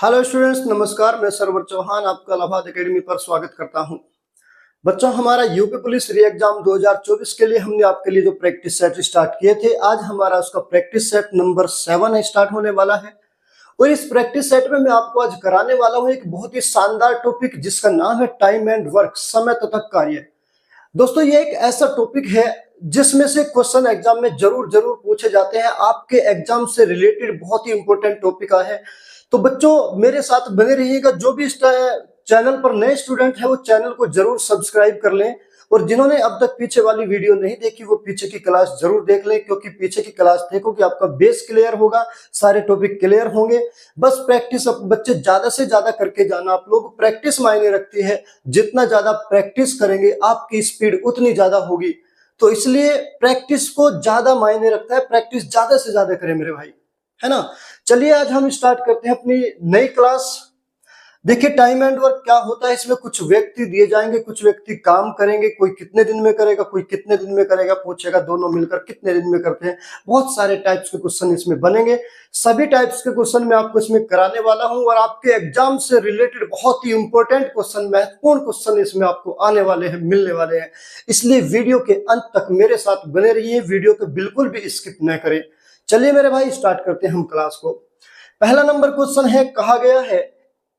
Hello students, नमस्कार। मैं server Chauhan आपका इलाहाबाद एकेडमी पर स्वागत करता हूं। बच्चों, हमारा यूपी पुलिस री एग्जाम 2024 के लिए हमने आपके लिए जो प्रैक्टिस सेट स्टार्ट किए थे, आज हमारा उसका प्रैक्टिस सेट नंबर 7 स्टार्ट होने वाला है। और इस प्रैक्टिस सेट में मैं आपको आज कराने वाला हूं एक बहुत ही शानदार टॉपिक जिसका नाम है टाइम एंड वर्क, समय तथा कार्य। दोस्तों, ये एक ऐसा टॉपिक है जिसमें से क्वेश्चन एग्जाम में जरूर जरूर पूछे जाते हैं। आपके एग्जाम से रिलेटेड बहुत ही इंपॉर्टेंट टॉपिक है। तो बच्चों, मेरे साथ बने रहिएगा। जो भी इस चैनल पर नए स्टूडेंट है वो चैनल को जरूर सब्सक्राइब कर लें, और जिन्होंने अब तक पीछे वाली वीडियो नहीं देखी वो पीछे की क्लास जरूर देख लें, क्योंकि पीछे की क्लास देखोगे आपका बेस क्लियर होगा, सारे टॉपिक क्लियर होंगे। बस प्रैक्टिस अब बच्चे ज्यादा से ज्यादा करके जाना। आप लोग प्रैक्टिस मायने रखती है, जितना ज्यादा प्रैक्टिस करेंगे आपकी स्पीड उतनी ज्यादा होगी। तो इसलिए प्रैक्टिस को ज्यादा मायने रखता है, प्रैक्टिस ज्यादा से ज्यादा करें मेरे भाई, है ना। चलिए आज हम स्टार्ट करते हैं अपनी नई क्लास। देखिए, टाइम एंड वर्क क्या होता है। इसमें कुछ व्यक्ति दिए जाएंगे, कुछ व्यक्ति काम करेंगे। कोई कितने दिन में करेगा, कोई कितने दिन में करेगा, पूछेगा दोनों मिलकर कितने दिन में करते हैं। बहुत सारे टाइप्स के क्वेश्चन इसमें बनेंगे। सभी टाइप्स के क्वेश्चन मैं आपको इसमें कराने वाला हूं, और आपके एग्जाम से रिलेटेड बहुत ही इंपॉर्टेंट क्वेश्चन, महत्वपूर्ण क्वेश्चन इसमें आपको आने वाले हैं, मिलने वाले हैं। इसलिए वीडियो के अंत तक मेरे साथ बने रहिए, वीडियो को बिल्कुल भी स्किप न करें। चलिए मेरे भाई, स्टार्ट करते हैं हम क्लास को। पहला नंबर क्वेश्चन है, कहा गया है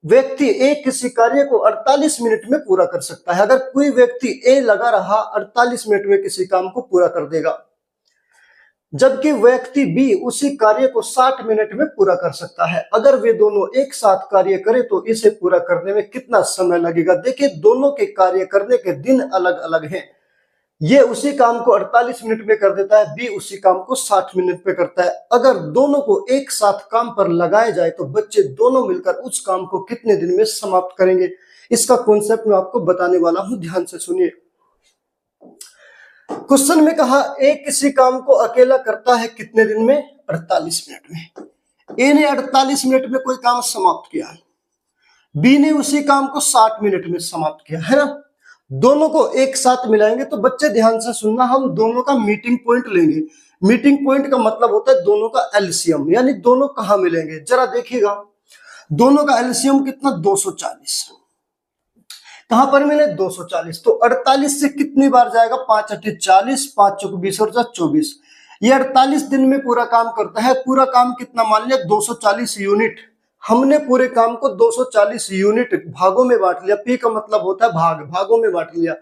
व्यक्ति ए किसी कार्य को 48 मिनट में पूरा कर सकता है। अगर कोई व्यक्ति ए लगा रहा 48 मिनट में किसी काम को पूरा कर देगा, जबकि व्यक्ति बी उसी कार्य को 60 मिनट में पूरा कर सकता है। अगर वे दोनों एक साथ कार्य करें तो इसे पूरा करने में कितना समय लगेगा। देखिए, दोनों के कार्य करने के दिन अलग अलग हैं। ये उसी काम को 48 मिनट में कर देता है, बी उसी काम को 60 मिनट में करता है। अगर दोनों को एक साथ काम पर लगाया जाए तो बच्चे दोनों मिलकर उस काम को कितने दिन में समाप्त करेंगे। इसका कॉन्सेप्ट मैं आपको बताने वाला हूं, ध्यान से सुनिए। क्वेश्चन में कहा ए किसी काम को अकेला करता है कितने दिन में, 48 मिनट में। ए ने 48 मिनट में कोई काम समाप्त किया, बी ने उसी काम को 60 मिनट में समाप्त किया, है ना। दोनों को एक साथ मिलाएंगे तो बच्चे ध्यान से सुनना, हम दोनों का मीटिंग पॉइंट लेंगे। मीटिंग पॉइंट का मतलब होता है दोनों का एलसीएम, यानी दोनों कहां मिलेंगे। जरा देखिएगा, दोनों का एलसीएम कितना, 240। कहां पर मिले, 240। तो 48 से कितनी बार जाएगा, 5 8 40, 5 चौक 20 और 24। ये 48 दिन में पूरा काम करता है। पूरा काम कितना मान लिया, 240 यूनिट। हमने पूरे काम को 240 यूनिट भागों में बांट लिया। पी का मतलब होता है भाग, भागों में बांट लिया।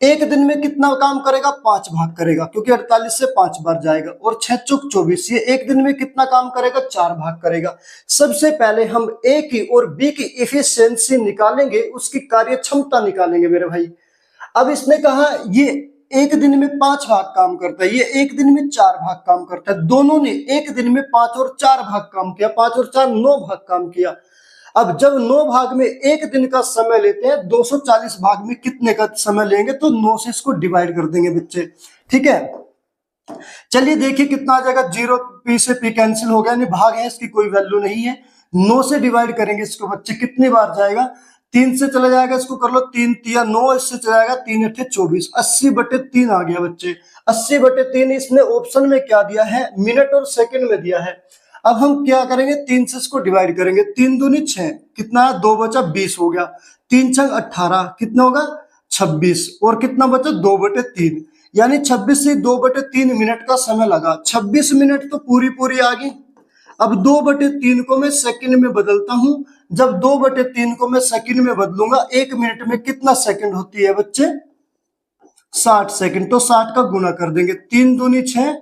एक दिन में कितना काम करेगा, 5 भाग करेगा, क्योंकि 48 से 5 बार जाएगा। और 6 चौक 24, ये एक दिन में कितना काम करेगा, 4 भाग करेगा। सबसे पहले हम ए की और बी की इफिशियंसी निकालेंगे, उसकी कार्य क्षमता निकालेंगे मेरे भाई। अब इसने कहा ये एक दिन में 5 भाग काम करता है, ये एक दिन में 4 भाग काम करता है। दोनों ने एक दिन में 5 और 4 भाग काम किया, 5 और 4 9 भाग काम किया। अब जब 9 भाग में एक दिन का समय लेते हैं, 240 भाग में कितने का समय लेंगे, तो 9 से इसको डिवाइड कर देंगे बच्चे, ठीक है। चलिए देखिए कितना आ जाएगा, 0 पी से पी कैंसिल हो गया, यानी भाग है, इसकी कोई वैल्यू नहीं है। 9 से डिवाइड करेंगे इसको बच्चे, कितनी बार जाएगा, 3 से चला जाएगा, इसको कर लो 3 तिया 9, इससे चला जाएगा 3 8 24, 80/3 आ गया बच्चे। 80/3 इसने ऑप्शन में क्या दिया है, मिनट और सेकंड में दिया है। अब हम क्या करेंगे, 3 से इसको डिवाइड करेंगे, 3 दूनी 6, कितना है, 2 बचा 20 हो गया, 3 छंग 18, कितना होगा 26, और कितना बचा 2/3, यानी 26 से 2/3 मिनट का समय लगा। 26 मिनट तो पूरी पूरी आ गई। अब 2/3 को मैं सेकंड में बदलता हूं। जब 2/3 को मैं सेकंड में बदलूंगा, 1 मिनट में कितना सेकंड होती है बच्चे, 60 सेकंड। तो 60 का गुना कर देंगे, 3 दूनी 6,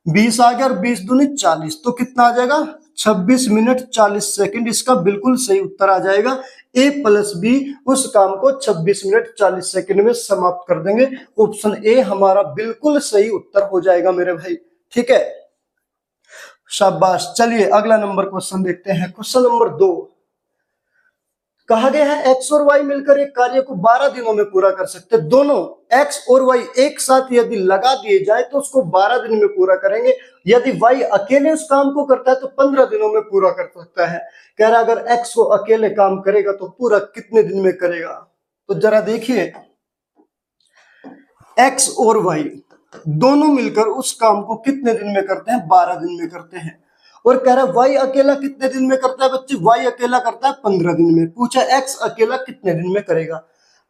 20 आ गया, और 20 दूनी 40, तो कितना आ जाएगा, 26 मिनट 40 सेकंड। इसका बिल्कुल सही उत्तर आ जाएगा, ए प्लस बी उस काम को 26 मिनट 40 सेकंड में समाप्त कर देंगे। ऑप्शन ए हमारा बिल्कुल सही उत्तर हो जाएगा मेरे भाई, ठीक है, शाबाश। चलिए अगला नंबर क्वेश्चन देखते हैं। क्वेश्चन नंबर 2, कहा गया है एक्स और वाई मिलकर एक कार्य को 12 दिनों में पूरा कर सकते हैं। दोनों एक्स और वाई एक साथ यदि लगा दिए जाए तो उसको 12 दिन में पूरा करेंगे। यदि वाई अकेले उस काम को करता है तो 15 दिनों में पूरा कर सकता है। कह रहा अगर एक्स को अकेले काम करेगा तो पूरा कितने दिन में करेगा। तो जरा देखिए, एक्स और वाई दोनों मिलकर उस काम को कितने दिन में करते हैं, 12 दिन में करते हैं। और कह रहा है y अकेला कितने दिन में करता है बच्चे, y अकेला करता है 15 दिन में। पूछा x अकेला कितने दिन में करेगा।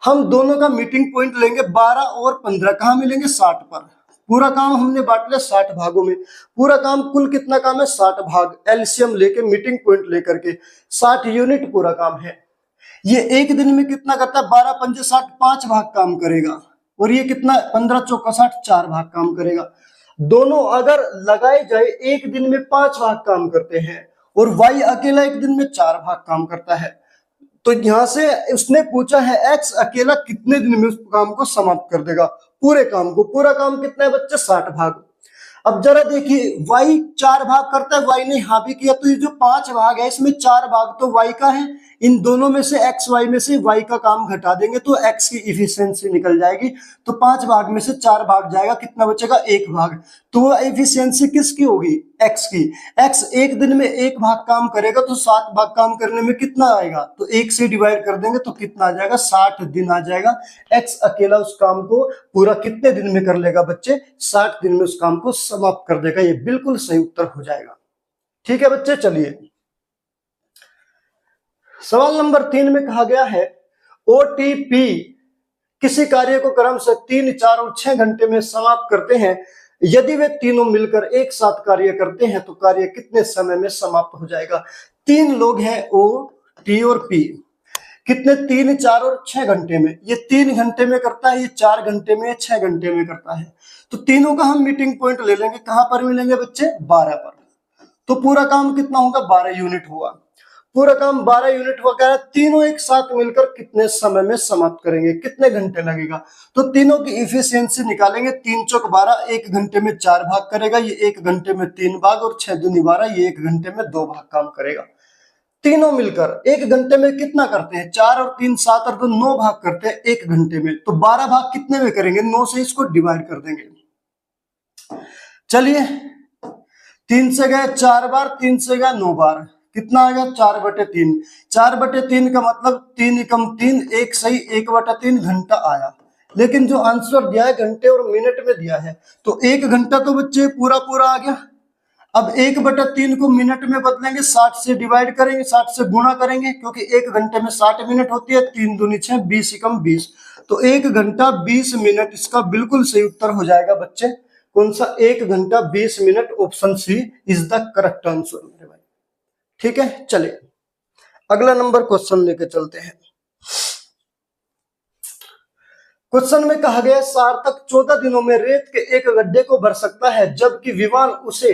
हम दोनों का मीटिंग पॉइंट लेंगे 12 और 15, कहाँ मिलेंगे 60 पर। पूरा काम हमने बांट लिया 60 भागों में। पूरा काम कुल कितना काम है 60 भाग, एलसीएम लेके मीटिंग पॉइंट लेकर के 60 यूनिट पूरा काम है। ये एक दिन में कितना करता है 12 पंजे 60, 5 भाग काम करेगा। और ये कितना 15 चौका 60, 4 भाग काम करेगा। दोनों अगर लगाए जाए एक दिन में 5 भाग काम करते हैं और वाई अकेला एक दिन में 4 भाग काम करता है। तो यहां से उसने पूछा है एक्स अकेला कितने दिन में उस काम को समाप्त कर देगा, पूरे काम को। पूरा काम कितना है बच्चे 60 भाग। अब जरा देखिए y 4 भाग करता है, y ने हाँ भी किया, तो ये जो 5 भाग है इसमें 4 भाग तो y का है। इन दोनों में से x y में से y का काम घटा देंगे तो x की इफिशियंसी निकल जाएगी। तो 5 भाग में से 4 भाग जाएगा, कितना बचेगा 1 भाग। तो वो इफिशियंसी किसकी होगी, x की। x एक दिन में 1 भाग काम करेगा तो 7 भाग काम करने में कितना आएगा, तो 1 से डिवाइड कर देंगे तो कितना आ जाएगा 60 दिन आ जाएगा। x अकेला उस काम को पूरा कितने दिन में कर लेगा बच्चे, 60 दिन में उस काम को समाप्त कर देगा। ये बिल्कुल सही उत्तर हो जाएगा। ठीक है बच्चे, चलिए सवाल नंबर 3 में कहा गया है ओटीपी किसी कार्य को क्रम से 3, 4 और 6 घंटे में समाप्त करते हैं। यदि वे तीनों मिलकर एक साथ कार्य करते हैं तो कार्य कितने समय में समाप्त हो जाएगा। 3 लोग हैं ओ, टी और पी। कितने 3, 4 और 6 घंटे में। ये 3 घंटे में करता है, ये 4 घंटे में, 6 घंटे में करता है। तो तीनों का हम मीटिंग पॉइंट ले लेंगे, कहां पर मिलेंगे बच्चे 12 पर। तो पूरा काम कितना होगा 12 यूनिट हुआ। पूरा काम 12 यूनिट हुआ। कह रहा है तीनों एक साथ मिलकर कितने समय में समाप्त करेंगे, कितने घंटे लगेगा। तो तीनों की इफिशियंसी निकालेंगे। 3 चौक 12, 1 घंटे में 4 भाग करेगा, ये 1 घंटे में 3 भाग, और 6 दूनी 12, ये 1 घंटे में 2 भाग काम करेगा। तीनों मिलकर 1 घंटे में कितना करते हैं, 4 और 3 7 और 2 9 भाग करते हैं 1 घंटे में। तो 12 भाग कितने में करेंगे, 9 से इसको डिवाइड कर देंगे। चलिए 3 से गए 4 बार, 3 से गया 9 बार, कितना आ गया 4/3। 4/3 का मतलब 3 एकम 3, 1 सही 1/3 घंटा आया। लेकिन जो आंसर दिया है घंटे और मिनट में दिया है, तो 1 घंटा तो बच्चे पूरा पूरा आ गया। अब 1/3 को मिनट में बदलेंगे, 60 से डिवाइड करेंगे, 60 से गुणा करेंगे, क्योंकि 1 घंटे में 60 मिनट होती है। 3 दूनी 6, 20 एकम 20, तो 1 घंटा 20 मिनट इसका बिल्कुल सही उत्तर हो जाएगा बच्चे। कौन सा 1 घंटा 20 minute, option C is the correct answer मेरे भाई। ठीक है, चलिए अगला नंबर क्वेश्चन लेके चलते हैं। क्वेश्चन में कहा गया सार्थक 14 दिनों में रेत के एक गड्ढे को भर सकता है, जबकि विवान उसे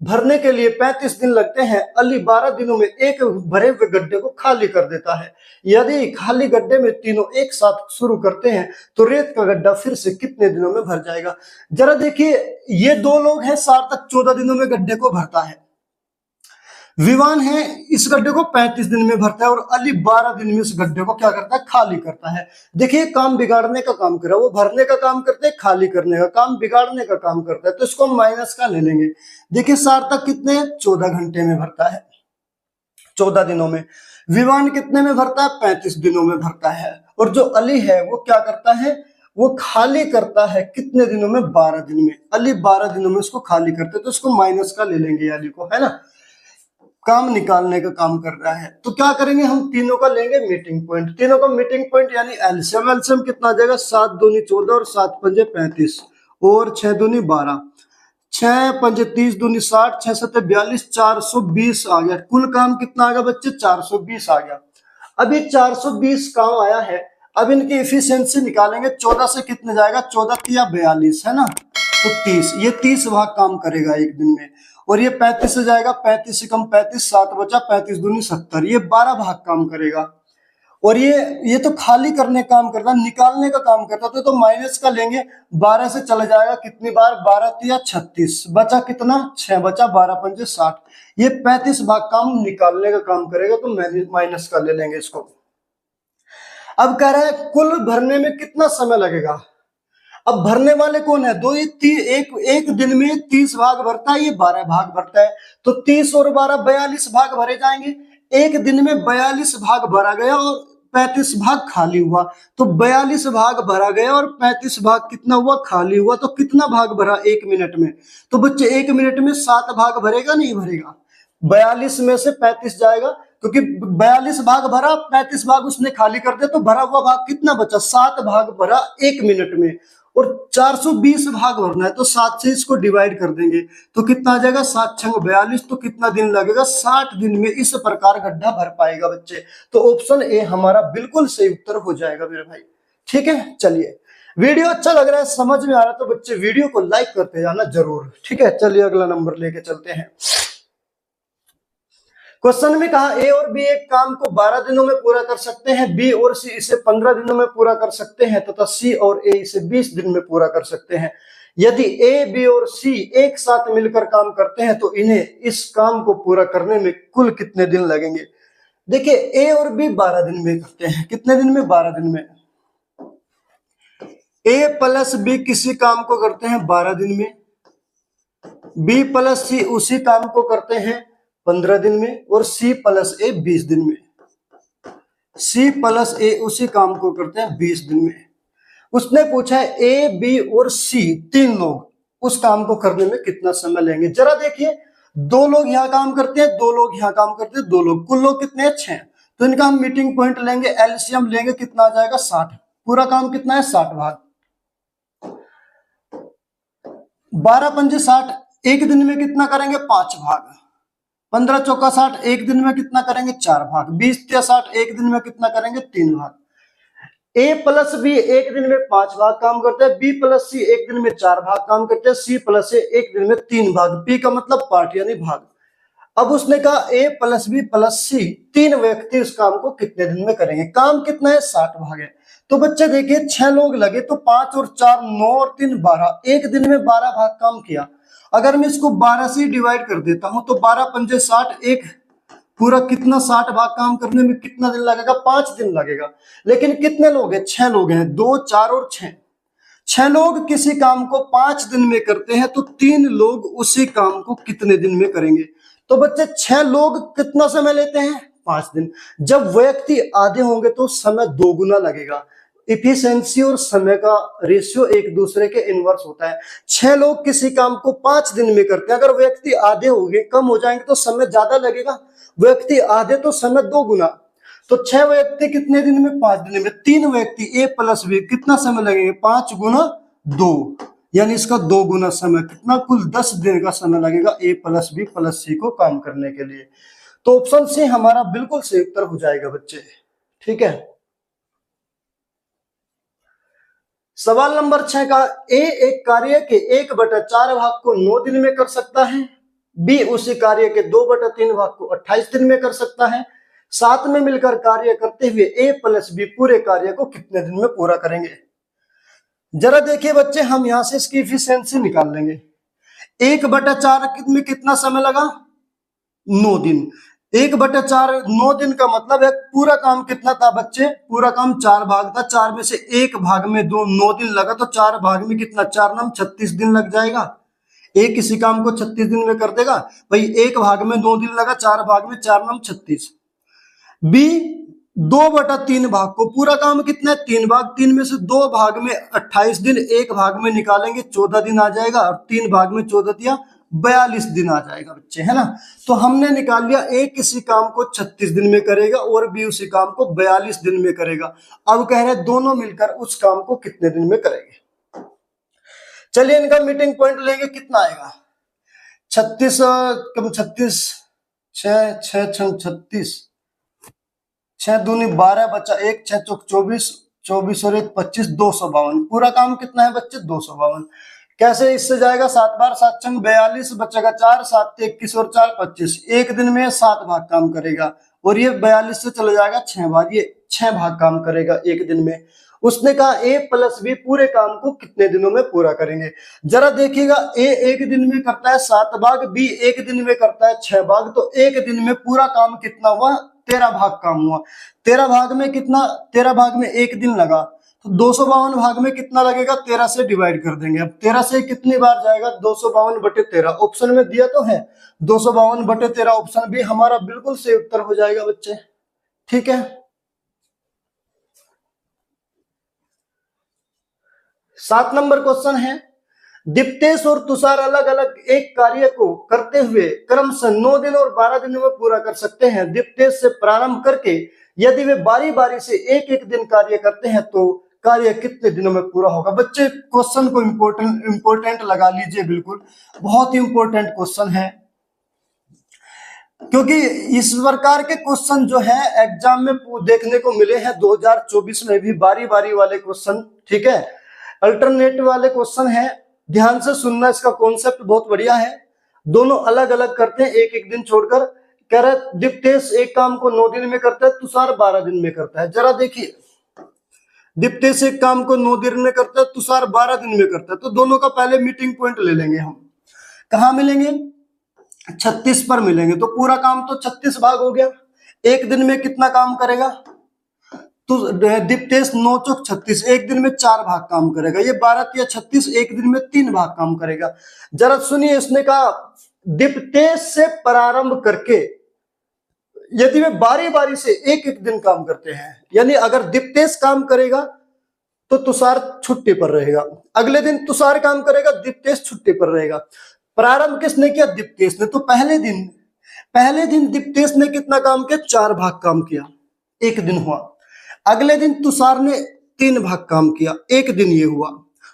भरने के लिए 35 दिन लगते हैं। अली 12 दिनों में एक भरे हुए गड्ढे को खाली कर देता है। यदि खाली गड्ढे में तीनों एक साथ शुरू करते हैं तो रेत का गड्ढा फिर से कितने दिनों में भर जाएगा। जरा देखिए ये 2 लोग हैं, सार्थक 14 दिनों में गड्ढे को भरता है। विवान है इस गड्ढे को 35 दिन में भरता है, और अली 12 दिन में इस गड्ढे को क्या करता है, खाली करता है। देखिए काम बिगाड़ने का काम कर रहा है, वो भरने का काम करते हैं, खाली करने का काम, बिगाड़ने का काम करता है। तो इसको हम माइनस का ले लेंगे। देखिए सार्थक कितने 14 घंटे में भरता है, 14 दिनों में। विवान कितने में भरता है, 35 दिनों में भरता है। और जो अली है वो क्या करता है, वो खाली करता है कितने दिनों में, 12 दिन में। अली 12 दिनों में उसको खाली करते हैं, तो इसको माइनस का ले लेंगे अली को, है ना। काम निकालने का काम कर रहा है। तो क्या करेंगे हम तीनों का लेंगे मीटिंग पॉइंट। तीनों का मीटिंग पॉइंट यानी एलसीएम। एलसीएम कितना आ जाएगा 7 दूनी 14 और 7 पंजे 35 और 6 दूनी 12, 6 पंजे 30 दूनी 60, 6 सत्ते 42, 420 आ गया। कुल काम कितना आ गया बच्चे 420 आ गया। अभी 420 काम आया है। अब इनकी इफिशियंसी निकालेंगे। 14 से कितने जाएगा, 14 तिया 42 है ना, तो 30। ये 30 भाग काम करेगा एक दिन में। और ये 35 से जाएगा, 35 से कम 35, 7 बचा, 35 दूनी 70, ये 12 भाग काम करेगा। और ये तो खाली करने का काम करता, निकालने का काम करता। तो माइनस का लेंगे, 12 से चला जाएगा कितनी बार, 12 तिया 36, बचा कितना 6 बचा, 12 पंजे 60। ये 35 भाग काम निकालने का काम करेगा, तो माइनस का ले लेंगे इसको। अब कह रहा है कुल भरने में कितना समय लगेगा। अब भरने वाले कौन है, दो। एक दिन में 30 भाग भरता है, ये 12 भाग भरता है। तो 30 और 12 42 भाग भरे जाएंगे। एक दिन में 42 भाग भरा गया और 35 भाग खाली हुआ। तो 42 भाग भरा गया और 35 भाग कितना हुआ, खाली हुआ। तो कितना भाग भरा 1 मिनट में, तो बच्चे 1 मिनट में 7 भाग भरेगा नहीं भरेगा। 42 में से 35 जाएगा, क्योंकि 42 भाग भरा, 35 भाग उसने खाली कर दिया, तो भरा हुआ भाग कितना बचा, 7 भाग भरा 1 मिनट में, और 420 भाग भरना है, तो 7 से इसको डिवाइड कर देंगे तो कितना आ जाएगा, 7 छंग 42, तो कितना दिन लगेगा, 60 दिन में इस प्रकार गड्ढा भर पाएगा बच्चे। तो ऑप्शन ए हमारा बिल्कुल सही उत्तर हो जाएगा मेरे भाई। ठीक है, चलिए वीडियो अच्छा लग रहा है, समझ में आ रहा है तो बच्चे वीडियो को लाइक करते जाना जरूर। ठीक है, चलिए अगला नंबर लेके चलते हैं। क्वेश्चन में कहा ए और बी एक काम को 12 दिनों में पूरा कर सकते हैं, बी और सी इसे 15 दिनों में पूरा कर सकते हैं तथा सी और ए इसे 20 दिन में पूरा कर सकते हैं। यदि ए, बी और सी एक साथ मिलकर काम करते हैं तो इन्हें इस काम को पूरा करने में कुल कितने दिन लगेंगे। देखिए ए और बी 12 दिन में करते हैं, कितने दिन में, 12 दिन में। ए प्लस बी किसी काम को करते हैं 12 दिन में, बी प्लस सी उसी काम को करते हैं 15 दिन में, और सी प्लस ए 20 दिन में। सी प्लस ए उसी काम को करते हैं 20 दिन में। उसने पूछा है ए, बी और सी तीन लोग उस काम को करने में कितना समय लेंगे। जरा देखिए, 2 लोग यहाँ काम करते हैं, 2 लोग यहाँ काम करते हैं, 2 लोग, कुल लोग कितने हैं, 6। तो इनका हम मीटिंग पॉइंट लेंगे, एलसीएम लेंगे, कितना आ जाएगा, 60। पूरा काम कितना है, 60 भाग। 12 पंजे 60, एक दिन में कितना करेंगे, 5 भाग। 15 चौका 60, एक दिन में कितना करेंगे, 4 भाग। 20 या 60, एक दिन में कितना करेंगे, 3 भाग। ए प्लस बी एक दिन में 5 भाग काम करते हैं, बी प्लस सी एक दिन में 4 भाग काम करते हैं, सी प्लस ए एक दिन में 3 भाग। पी का मतलब पार्ट यानी भाग। अब उसने कहा ए प्लस बी प्लस सी तीन व्यक्ति इस काम को कितने दिन में करेंगे। काम कितना है, 60 भाग है। तो बच्चे देखिए 6 लोग लगे तो 5 और 4 9 और 3 12, एक दिन में 12 भाग काम किया। अगर मैं इसको 12 से डिवाइड कर देता हूं तो 12 पंजे 60, एक पूरा कितना 60 भाग काम करने में कितना दिन लगेगा, 5 दिन लगेगा। लेकिन कितने लोग हैं, 6 लोग हैं, 2 4 और 6। 6 लोग किसी काम को 5 दिन में करते हैं तो 3 लोग उसी काम को कितने दिन में करेंगे। तो बच्चे 6 लोग कितना समय लेते हैं, 5 दिन। जब व्यक्ति आधे होंगे तो समय 2 गुना लगेगा। इफिशिएंसी और समय का रेशियो एक दूसरे के इनवर्स होता है। 6 लोग किसी काम को 5 दिन में करते हैं, अगर व्यक्ति आधे होंगे, कम हो जाएंगे तो समय ज्यादा लगेगा। व्यक्ति आधे तो समय 2 गुना। तो 6 व्यक्ति कितने दिन में, 5 दिन में। 3 व्यक्ति ए प्लस बी कितना समय लगेंगे, 5 गुना 2, यानी इसका 2 गुना समय, कितना, कुल 10 दिन का समय लगेगा ए प्लस बी प्लस सी को काम करने के लिए। तो ऑप्शन सी हमारा बिल्कुल सही उत्तर हो जाएगा बच्चे। ठीक है, सवाल नंबर 6 का ए एक कार्य के 1/4 भाग को 9 दिन में कर सकता है, बी उसी कार्य के 2/3 भाग को 28 दिन में कर सकता है। साथ में मिलकर कार्य करते हुए ए प्लस बी पूरे कार्य को कितने दिन में पूरा करेंगे। जरा देखिए बच्चे, हम यहां से इसकी इफिशियंसी निकाल लेंगे। 1/4 में कितना समय लगा, 9 दिन। 1/4 9 दिन का मतलब है पूरा काम कितना था बच्चे, पूरा काम 4 भाग था, 4 में से एक भाग में 9 दिन लगा, तो 4 भाग में कितना, 4 9 36 दिन लग जाएगा। एक किसी काम को 36 दिन में कर देगा भाई, एक भाग में 2 दिन लगा, 4 भाग में 4 9 36। बी 2/3 भाग को, पूरा काम कितना है, 3 भाग, 3 में से 2 भाग में 28 दिन, एक भाग में निकालेंगे 14 दिन आ जाएगा, और 3 भाग में 14 दिया 42 दिन आ जाएगा बच्चे, है ना। तो हमने निकाल लिया ए किसी काम को 36 दिन में करेगा और बी उसी काम को 42 दिन में करेगा। अब कह रहे हैं दोनों मिलकर उस काम को कितने दिन में करेंगे। चलिए इनका मीटिंग पॉइंट लेंगे, कितना आएगा, 36 कम 36, 6 6 36, 6 दूनी 12 बचा 1, 6 चौक 24, 24 और 1 25, 252। पूरा काम कितना है बच्चे, 252। कैसे, इससे जाएगा 7 बार 7 छंग 42, बचेगा 4, 7 21 और 4 25। एक दिन में 7 भाग काम करेगा, और ये 42 से चला जाएगा 6 बार, ये 6 भाग काम करेगा एक दिन में। उसने कहा ए प्लस बी पूरे काम को कितने दिनों में पूरा करेंगे। जरा देखिएगा, ए एक दिन में करता है 7 भाग, बी एक दिन में करता है 6 भाग, तो एक दिन में पूरा काम कितना हुआ, 13 भाग काम हुआ। 13 भाग में कितना, 13 भाग में एक दिन लगा, तो 252 भाग में कितना लगेगा, 13 से डिवाइड कर देंगे। अब 13 से कितनी बार जाएगा, 252/13। ऑप्शन में दिया तो है 252/13, ऑप्शन बी हमारा बिल्कुल सही उत्तर हो जाएगा बच्चे। ठीक है, 7 नंबर क्वेश्चन है, दीप्तेश और तुषार अलग अलग एक कार्य को करते हुए क्रमशः 9 दिन और 12 दिन में पूरा कर सकते हैं। दीप्तेश से प्रारंभ करके यदि वे बारी बारी से एक एक दिन कार्य करते हैं तो कार्य कितने दिनों में पूरा होगा। बच्चे क्वेश्चन को इंपोर्टेंट लगा लीजिए, बिल्कुल बहुत ही इंपोर्टेंट क्वेश्चन है, क्योंकि इस प्रकार के क्वेश्चन जो है एग्जाम में देखने को मिले हैं 2024 में भी, बारी बारी वाले क्वेश्चन, ठीक है, अल्टरनेटिव वाले क्वेश्चन है। ध्यान से सुनना, इसका कॉन्सेप्ट बहुत बढ़िया है। दोनों अलग अलग करते हैं, एक एक दिन छोड़कर। कह रहे दीप्तेश एक काम को 9 दिन में करता है, तुषार 12 दिन में करता है। जरा देखिए, दीप्तेश एक काम को 9 दिन में करता है, तुषार 12 दिन में करता है। तो दोनों का पहले मीटिंग पॉइंट ले लेंगे हम। कहाँ मिलेंगे? 36 पर मिलेंगे। तो पूरा काम तो 36 भाग हो गया। एक दिन में कितना काम करेगा? तो दीप्तेश 9 चौक 36, एक दिन में 4 भाग काम करेगा। ये 12 या 36, एक दिन में 3 भाग काम करेगा। जरा सुनिए, इसने कहा दीप्तेश से प्रारंभ करके यदि वे बारी बारी से एक एक दिन काम करते हैं, यानी अगर दीप्तेश काम करेगा तो तुषार छुट्टी पर रहेगा, अगले दिन तुषार काम करेगा, दीप्तेश छुट्टी पर रहेगा। प्रारंभ किसने किया? दीप्तेश ने। तो पहले दिन दीप्तेश ने कितना काम किया? 4 भाग काम किया, एक दिन हुआ। अगले दिन तुषार ने 3 भाग काम किया, एक दिन ये हुआ।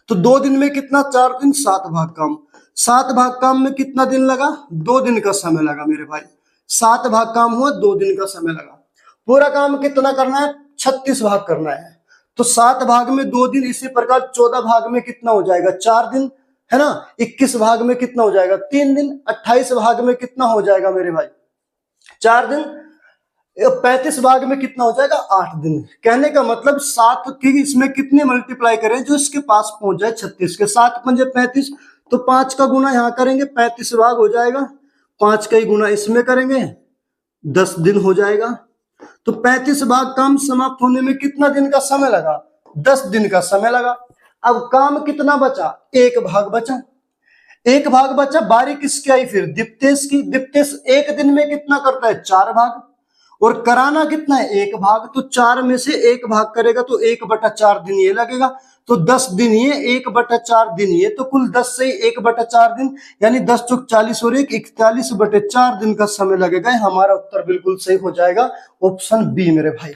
तो 2 दिन में कितना? 4 दिन 7 भाग काम। 7 भाग काम में कितना दिन लगा? 2 दिन का समय लगा मेरे भाई। 7 भाग काम हुआ, 2 दिन का समय लगा। पूरा काम कितना करना है? 36 भाग करना है। तो 7 भाग में 2 दिन, इसी प्रकार 14 भाग में कितना हो जाएगा? 4 दिन, है ना। 21 भाग में कितना हो जाएगा? 3 दिन। 28 भाग में कितना हो जाएगा मेरे भाई? 4 दिन। 35 भाग में कितना हो जाएगा? 8 दिन। कहने का मतलब 7 की इसमें कितने मल्टीप्लाई करें जो इसके पास पहुंच जाए 36 के। 7 पंजे 35, तो 5 का गुना यहां करेंगे, 35 भाग हो जाएगा। 5 का ही गुना इसमें करेंगे, 10 दिन हो जाएगा। तो 35 भाग काम समाप्त होने में कितना दिन का समय लगा? 10 दिन का समय लगा। अब काम कितना बचा? 1 भाग बचा। 1 भाग बचा, बारी किसकी आई फिर? दीप्तेश की। दीप्तेश एक दिन में कितना करता है? 4 भाग। और कराना कितना है? 1 भाग। तो 4 में से 1 भाग करेगा तो 1/4 दिन ये लगेगा। तो 10 दिन ये, 1/4 दिन ये, तो कुल 10 से 1/4 दिन, यानी 10 चौक 40 और 1 41/4 दिन का समय लगेगा। हमारा उत्तर बिल्कुल सही हो जाएगा, ऑप्शन बी मेरे भाई।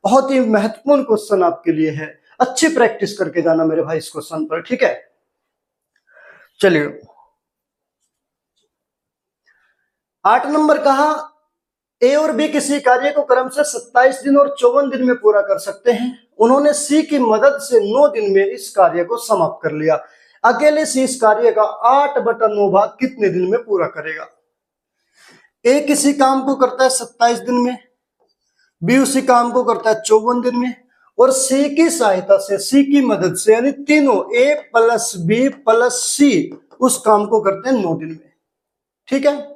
बहुत ही महत्वपूर्ण क्वेश्चन आपके लिए है, अच्छी प्रैक्टिस करके जाना मेरे भाई इस क्वेश्चन पर, ठीक है। चलिए 8 नंबर कहा, ए और बी किसी कार्य को क्रमशः 27 दिन और 54 दिन में पूरा कर सकते हैं। उन्होंने सी की मदद से 9 दिन में इस कार्य को समाप्त कर लिया। अकेले सी इस कार्य का 8/9 भाग कितने दिन में पूरा करेगा? ए किसी काम को करता है 27 दिन में, बी उसी काम को करता है 54 दिन में, और सी की सहायता से, सी की मदद से, यानी तीनों ए प्लस बी प्लस सी उस काम को करते हैं 9 दिन में, ठीक है।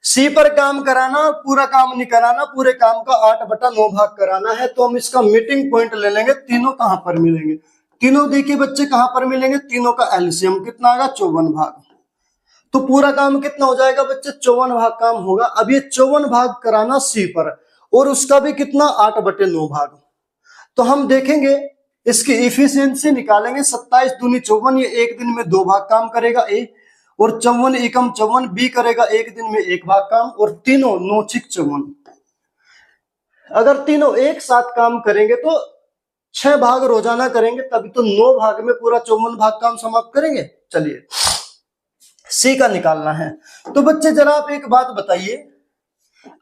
सी पर काम कराना, पूरा काम नहीं कराना, पूरे काम का 8/9 भाग कराना है। तो हम इसका मीटिंग पॉइंट ले लेंगे। तीनों कहां पर मिलेंगे? तीनों देखिए बच्चे कहां पर मिलेंगे? तीनों का एलसीएम कितना आएगा? 54 भाग। तो पूरा काम कितना हो जाएगा बच्चे? 54 भाग काम होगा। अब ये 54 भाग कराना सी पर, और उसका भी कितना? 8/9 भाग। तो हम देखेंगे इसकी इफिशियंसी निकालेंगे। 27 दूनी 54, ये एक दिन में 2 भाग काम करेगा ए, और 54 एकम 54 बी करेगा एक दिन में 1 भाग काम, और तीनों 9 6 54। अगर तीनों एक साथ काम करेंगे तो 6 भाग रोजाना करेंगे, तभी तो 9 भाग में पूरा 54 भाग काम समाप्त करेंगे। चलिए सी का निकालना है। तो बच्चे जरा आप एक बात बताइए,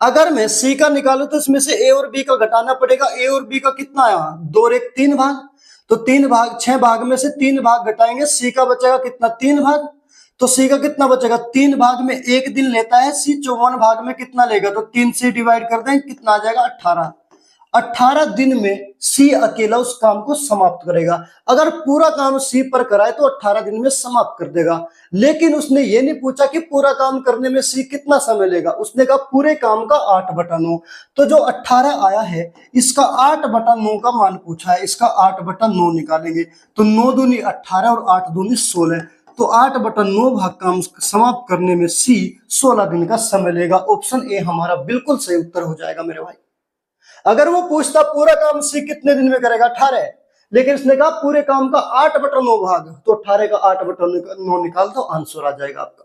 अगर मैं सी का निकालू तो इसमें से ए और बी का घटाना पड़ेगा। ए और बी का कितना आया? 2 और 1 3 भाग। तो 3 भाग, 6 भाग में से 3 भाग घटाएंगे, सी का बचेगा कितना? 3 भाग। तो सी का कितना बचेगा? 3 भाग में 1 दिन लेता है सी, 54 भाग में कितना लेगा? तो 3 से डिवाइड कर दें, कितना आ जाएगा? 18। 18 दिन में सी अकेला उस काम को समाप्त करेगा। अगर पूरा काम सी पर कराए तो 18 दिन में समाप्त कर देगा। लेकिन उसने ये नहीं पूछा कि पूरा काम करने में सी कितना समय लेगा, उसने कहा पूरे काम का 8/9। तो जो 18 आया है इसका 8/9 का मान पूछा है, इसका 8/9 निकालेंगे। तो 9 दूनी 18 और 8 दूनी 16, तो 8/9 भाग काम समाप्त करने में सी 16 दिन का समय लेगा। ऑप्शन ए हमारा बिल्कुल सही उत्तर हो जाएगा मेरे भाई। अगर वो पूछता पूरा काम सी कितने दिन में करेगा? 18, लेकिन इसने कहा पूरे काम का 8/9 भाग, तो 18 का 8/9 निकाल दो, आंसर आ जाएगा आपका।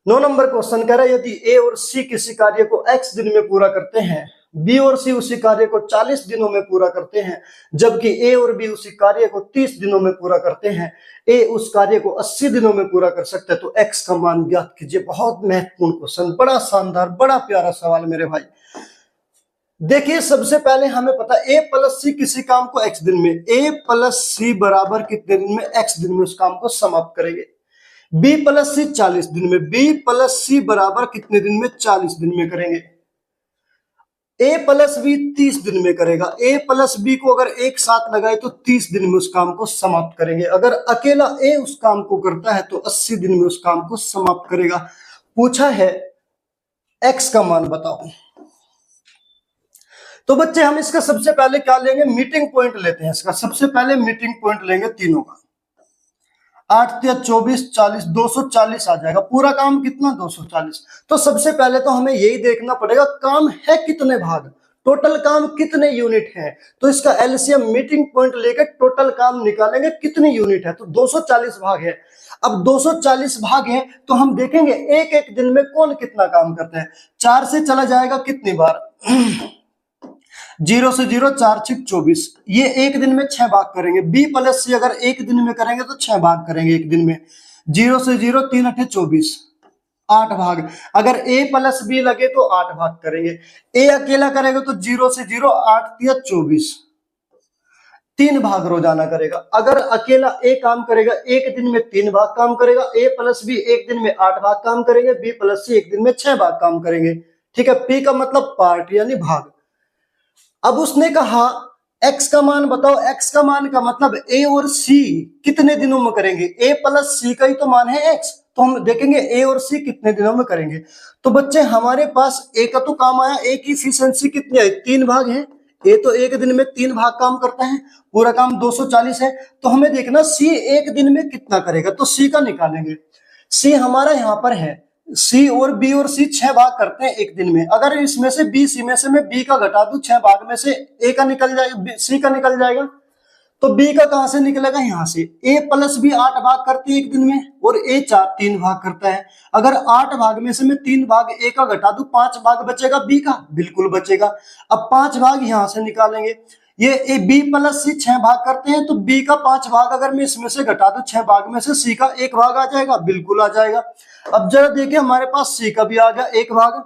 9 नंबर क्वेश्चन कह रहा है यदि ए और सी किसी कार्य को x दिन में पूरा करते हैं, बी और सी उसी कार्य को 40 दिनों में पूरा करते हैं, जबकि ए और बी उसी कार्य को 30 दिनों में पूरा करते हैं, ए उस कार्य को 80 दिनों में पूरा कर सकता है, तो x का मान ज्ञात कीजिए। बहुत महत्वपूर्ण क्वेश्चन, बड़ा शानदार, बड़ा प्यारा सवाल मेरे भाई। देखिए सबसे पहले हमें पता ए प्लस सी किसी काम को x दिन में, ए प्लस सी बराबर कितने दिन में, x दिन में उस काम को समाप्त करेंगे। बी प्लस सी 40 दिन में, बी प्लस सी बराबर कितने दिन में, 40 दिन में करेंगे। ए प्लस बी 30 दिन में करेगा, ए प्लस बी को अगर एक साथ लगाए तो 30 दिन में उस काम को समाप्त करेंगे। अगर अकेला ए उस काम को करता है तो 80 दिन में उस काम को समाप्त करेगा। पूछा है x का मान बताओ। तो बच्चे हम इसका सबसे पहले क्या लेंगे, मीटिंग पॉइंट लेते हैं इसका। सबसे पहले मीटिंग पॉइंट लेंगे तीनों का, 8 या 24 40 240 आ जाएगा। पूरा काम कितना, 240। तो सबसे पहले तो हमें यही देखना पड़ेगा काम है कितने भाग, टोटल काम कितने यूनिट है। तो इसका एलसीएम मीटिंग पॉइंट लेकर टोटल काम निकालेंगे कितनी यूनिट है, तो 240 भाग है। अब 240 भाग है तो हम देखेंगे एक एक दिन में कौन कितना काम करते हैं। 4 से चला जाएगा कितनी बार, 0 से 0 4 6 24, ये एक दिन में 6 भाग करेंगे। बी प्लस सी अगर एक दिन में करेंगे तो 6 भाग करेंगे एक दिन में। 0 से 0 3 8 24, 8 भाग। अगर ए प्लस बी लगे तो 8 भाग करेंगे। ए अकेला करेगा तो 0 से 0 8 या 24, 3 भाग रोजाना करेगा। अगर अकेला ए काम करेगा एक दिन में 3 भाग काम करेगा। ए प्लस बी एक दिन में 8 भाग काम करेंगे। बी प्लस सी एक दिन में 6 भाग काम करेंगे। ठीक है, पी का मतलब पार्ट यानी भाग। अब उसने कहा x का मान बताओ। x का मान का मतलब a और c कितने दिनों में करेंगे, a प्लस सी का ही तो मान है x, तो हम देखेंगे a और c कितने दिनों में करेंगे। तो बच्चे हमारे पास a का तो काम आया, a की इफिशिएंसी कितनी है, 3 भाग है। a तो एक दिन में 3 भाग काम करता है, पूरा काम 240 है। तो हमें देखना c एक दिन में कितना करेगा, तो c का निकालेंगे। c हमारा यहाँ पर है, सी और बी और सी 6 भाग करते हैं एक दिन में। अगर इसमें से बी सी में से मैं बी का घटा दूं, 6 भाग में से ए का निकल जाएगा, सी का निकल जाएगा। तो बी का कहां से निकलेगा, यहां से। ए प्लस बी 8 भाग करते हैं एक दिन में और ए 3 भाग करता है। अगर 8 भाग में से मैं 3 भाग ए का घटा दूं, 5 भाग बचेगा बी का, बिल्कुल बचेगा। अब 5 भाग यहां से निकालेंगे। ये ए बी प्लस सी 6 भाग करते हैं, तो बी का 5 भाग अगर मैं इसमें से घटा दूं 6 भाग में से, सी का 1 भाग आ जाएगा, बिल्कुल आ जाएगा। अब जरा देखिए हमारे पास सी का भी आ गया 1 भाग,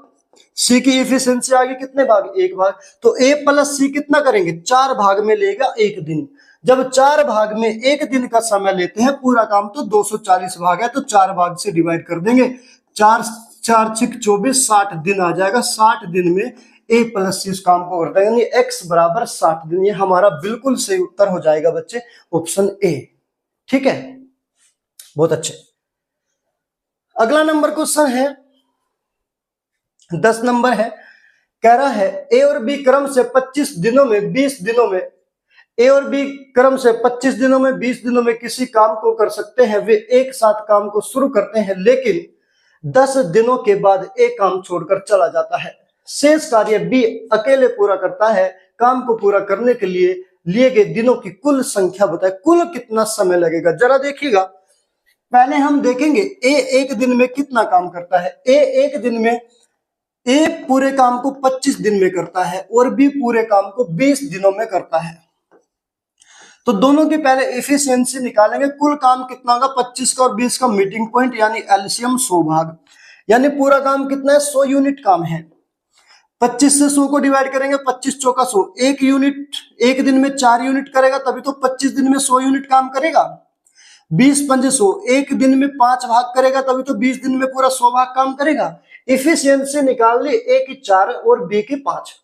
सी की इफिशिएंसी आ गई कितने भाग, 1 भाग। तो ए प्लस सी कितना करेंगे, 4 भाग में लेगा 1 दिन। जब 4 भाग में 1 दिन का समय लेते हैं, पूरा काम तो 240 भाग है, तो 4 भाग से डिवाइड कर देंगे। 4 4 6 24, 60 दिन आ जाएगा। 60 दिन में ए प्लस सी इस काम को करता है, यानी एक्स बराबर 60 दिन। ये हमारा बिल्कुल सही उत्तर हो जाएगा बच्चे, ऑप्शन ए। ठीक है, बहुत अच्छे। अगला नंबर क्वेश्चन है 10 नंबर है। कह रहा है ए और बी क्रम से 25 दिनों में 20 दिनों में, ए और बी क्रम से 25 दिनों में 20 दिनों में किसी काम को कर सकते हैं। वे एक साथ काम को शुरू करते हैं, लेकिन 10 दिनों के बाद ए काम छोड़कर चला जाता है। शेष कार्य बी अकेले पूरा करता है। काम को पूरा करने के लिए गए दिनों की कुल संख्या बताए, कुल कितना समय लगेगा। जरा देखिएगा, पहले हम देखेंगे ए एक दिन में कितना काम करता है। ए एक दिन में, ए पूरे काम को 25 दिन में करता है और बी पूरे काम को 20 दिनों में करता है। तो दोनों की पहले एफिशिएंसी निकालेंगे। कुल काम कितना होगा, 25 का और 20 का मीटिंग पॉइंट यानी एलसीएम 100 भाग, यानी पूरा काम कितना है, 100 यूनिट काम है। 25 से 100 को डिवाइड करेंगे, 25 चौका 100। एक यूनिट एक दिन में 4 यूनिट करेगा, तभी तो 25 दिन में 100 यूनिट काम करेगा। 20 पंजे 100, एक दिन में 5 भाग करेगा, तभी तो 20 दिन में पूरा 100 भाग काम करेगा। इफिशियंसी निकाल ली, ए की 4 और बी की 5।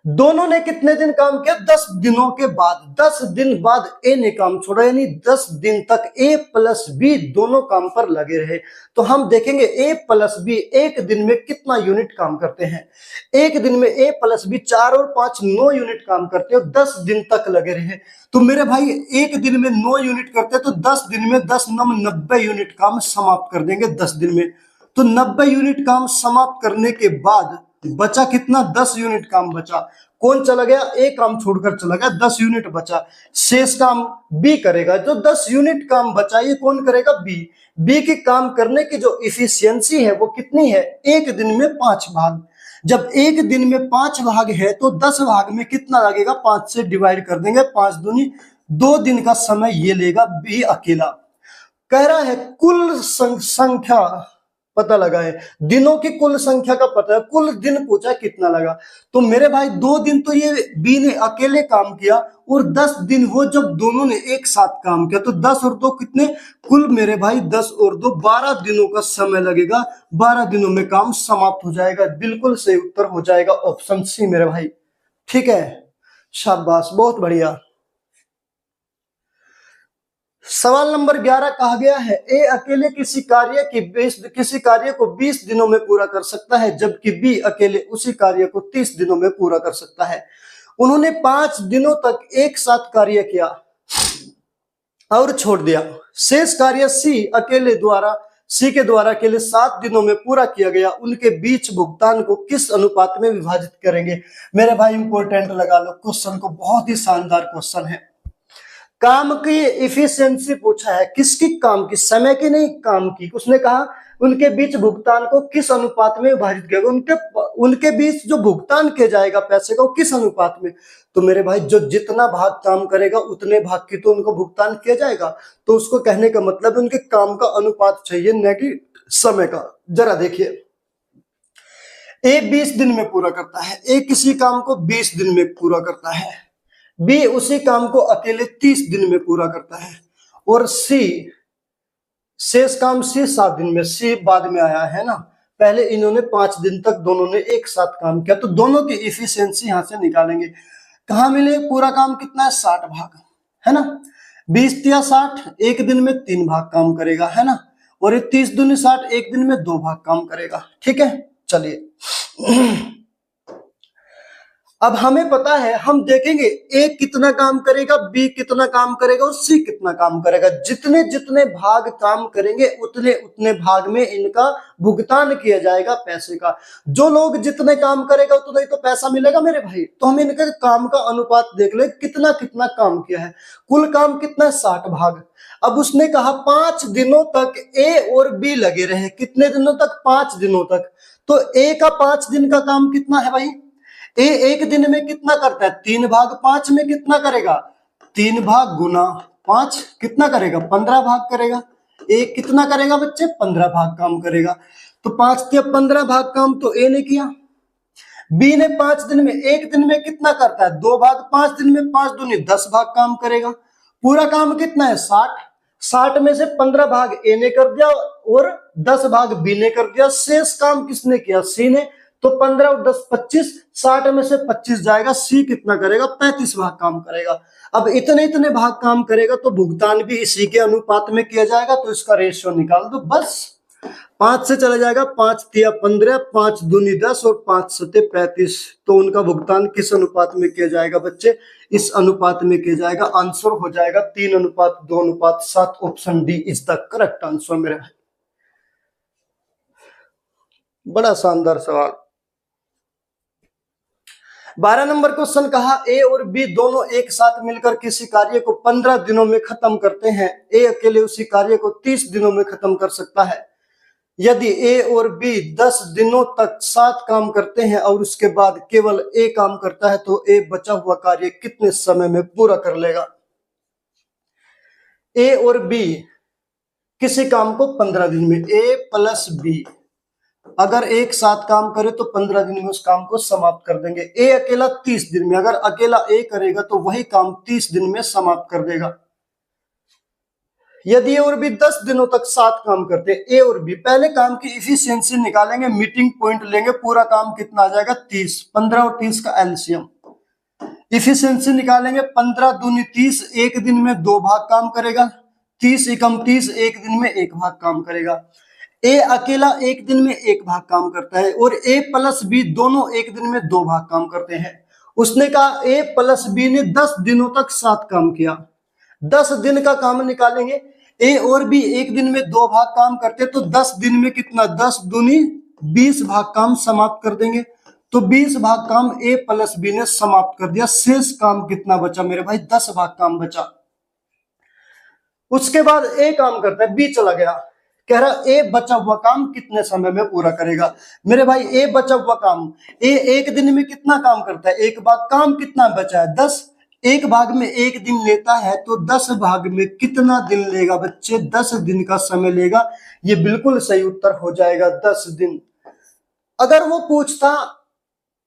दोनों ने कितने दिन काम किया, 10 दिनों के बाद। 10 दिन बाद ए ने काम छोड़ा, यानी 10 दिन तक ए प्लस बी दोनों काम पर लगे रहे। तो हम देखेंगे ए प्लस बी एक दिन में कितना यूनिट काम करते हैं। एक दिन में ए प्लस बी 4 और 5 9 यूनिट काम करते हैं, 10 दिन तक लगे रहे। तो मेरे भाई एक दिन में 9 यूनिट करते हैं, तो 10 दिन में 10 9 90 यूनिट काम समाप्त कर देंगे 10 दिन में। तो 90 यूनिट काम समाप्त करने के बाद बचा कितना, 10 यूनिट काम बचा। कौन चला गया, ए काम छोड़कर चला गया, 10 यूनिट बचा। शेष काम बी करेगा। जो 10 यूनिट काम बचा ये कौन करेगा, बी। बी के काम करने की जो इफिशियंसी है वो कितनी है, एक दिन में 5 भाग। जब एक दिन में 5 भाग है तो 10 भाग में कितना लगेगा, 5 से डिवाइड कर देंगे, 5 दूनी 2 दिन का समय ये लेगा बी अकेला। कह रहा है कुल संख्या पता लगा है, दिनों की कुल संख्या का पता है, कुल दिन पूछा कितना लगा। तो मेरे भाई 2 दिन तो ये बी ने अकेले काम किया और 10 दिन वो जब दोनों ने एक साथ काम किया तो 10 और 2 कितने, कुल मेरे भाई 10 और 2 12 दिनों का समय लगेगा। 12 दिनों में काम समाप्त हो जाएगा। बिल्कुल सही उत्तर हो जाएगा ऑप्शन सी मेरे भाई। ठीक है, शाबाश, बहुत बढ़िया। सवाल नंबर 11 कहा गया है ए अकेले किसी कार्य को 20 दिनों में पूरा कर सकता है, जबकि बी अकेले उसी कार्य को 30 दिनों में पूरा कर सकता है। उन्होंने 5 दिनों तक एक साथ कार्य किया और छोड़ दिया। शेष कार्य सी के द्वारा अकेले 7 दिनों में पूरा किया गया। उनके बीच भुगतान को किस अनुपात में विभाजित करेंगे। मेरे भाई इंपॉर्टेंट लगा लो क्वेश्चन को, बहुत ही शानदार क्वेश्चन है। काम की इफिशियंसी पूछा है, किसकी, काम की, समय की नहीं, काम की। उसने कहा उनके बीच भुगतान को किस अनुपात में विभाजित किया, उनके बीच जो भुगतान किया जाएगा पैसे को किस अनुपात में। तो मेरे भाई जो जितना भाग काम करेगा उतने भाग की तो उनको भुगतान किया जाएगा। तो उसको कहने का मतलब उनके काम का अनुपात चाहिए, न कि समय का। जरा देखिए, ए 20 दिन में पूरा करता है, ए किसी काम को 20 दिन में पूरा करता है, बी उसी काम को अकेले 30 दिन में पूरा करता है, और सी शेष काम सी 7 दिन में। सी बाद में आया है ना, पहले इन्होंने 5 दिन तक दोनों ने एक साथ काम किया। तो दोनों की इफिशियंसी यहां से निकालेंगे। कहां मिले, पूरा काम कितना है, 60 भाग है ना। 20 या 60, एक दिन में 3 भाग काम करेगा है ना। और ये 30 दूनी 60, एक दिन में 2 भाग काम करेगा। ठीक है, चलिए अब हमें पता है, हम देखेंगे ए कितना काम करेगा, बी कितना काम करेगा और सी कितना काम करेगा। जितने जितने भाग काम करेंगे उतने उतने भाग में इनका भुगतान किया जाएगा पैसे का। जो लोग जितने काम करेगा उतना ही तो पैसा मिलेगा मेरे भाई। तो हम इनके काम का अनुपात देख ले, कितना कितना काम किया है। कुल काम कितना है, 60 भाग। अब उसने कहा 5 दिनों तक ए और बी लगे रहे। कितने दिनों तक, 5 दिनों तक। तो ए का 5 दिन का काम कितना है भाई, ए एक दिन में कितना करता है, 3 भाग। 5 में कितना करेगा, 3 भाग गुना 5 कितना करेगा, 15 भाग करेगा। ए कितना करेगा बच्चे, 15 भाग काम करेगा। तो 5 के 15 भाग काम तो ए ने किया। बी ने 5 दिन में, एक दिन में कितना करता है, 2 भाग। 5 दिन में 5 दूनी 10 भाग काम करेगा। पूरा काम कितना है, 60। 60 में से 15 भाग ए ने कर दिया और 10 भाग बी ने कर दिया। शेष काम किसने किया, सी ने। तो 15 और 10 25, 60 में से 25 जाएगा। सी कितना करेगा, 35 भाग काम करेगा। अब इतने इतने भाग काम करेगा तो भुगतान भी इसी के अनुपात में किया जाएगा। तो इसका रेशियो निकाल दो बस। 5 से चला जाएगा, 5 तिया 15, 5 दूनी 10 और 5 सते 35। तो उनका भुगतान किस अनुपात में किया जाएगा बच्चे, इस अनुपात में किया जाएगा। आंसर हो जाएगा 3:2:7। Option D is the correct answer मेरे भाई। बड़ा शानदार सवाल। 12 नंबर क्वेश्चन कहा ए और बी दोनों एक साथ मिलकर किसी कार्य को 15 दिनों में खत्म करते हैं। ए अकेले उसी कार्य को 30 दिनों में खत्म कर सकता है। यदि ए और बी 10 दिनों तक साथ काम करते हैं और उसके बाद केवल ए काम करता है तो ए बचा हुआ कार्य कितने समय में पूरा कर लेगा। ए और बी किसी काम को 15 दिन में, ए प्लस बी अगर एक साथ काम करे तो 15 दिन में उस काम को समाप्त कर देंगे। ए अकेला 30 दिन में, अगर अकेला ए करेगा तो वही काम 30 दिन में समाप्त कर देगा। यदि ए और बी 10 दिनों तक साथ काम करते हैं, ए और बी, पहले काम की इफिशियंसी निकालेंगे, मीटिंग पॉइंट लेंगे। पूरा काम कितना आ जाएगा, 30। 15 और 30 का एलसीएम। इफिशियंसी निकालेंगे, 15 दूनी 30, एक दिन में 2 भाग काम करेगा। 30 एकम 30, एक दिन में 1 भाग काम करेगा। ए अकेला एक दिन में 1 भाग काम करता है और ए प्लस बी दोनों एक दिन में 2 भाग काम करते हैं। उसने कहा ए प्लस बी ने 10 दिनों तक साथ काम किया। 10 दिन का काम निकालेंगे। ए और बी एक दिन में 2 भाग काम करते तो 10 दिन में कितना, 10 दूनी 20 भाग काम समाप्त कर देंगे। तो 20 भाग काम ए प्लस बी ने समाप्त कर दिया। शेष काम कितना बचा मेरे भाई? 10 भाग काम बचा। उसके बाद ए काम करता है, बी चला गया, कह रहा ए बचा हुआ काम कितने समय में पूरा करेगा? मेरे भाई ए बचा हुआ काम, ए एक दिन में कितना काम करता है? एक भाग काम कितना बचा है? 10। एक भाग में एक दिन लेता है तो 10 भाग में कितना दिन लेगा बच्चे? 10 दिन का समय लेगा। ये बिल्कुल सही उत्तर हो जाएगा 10 दिन। अगर वो पूछता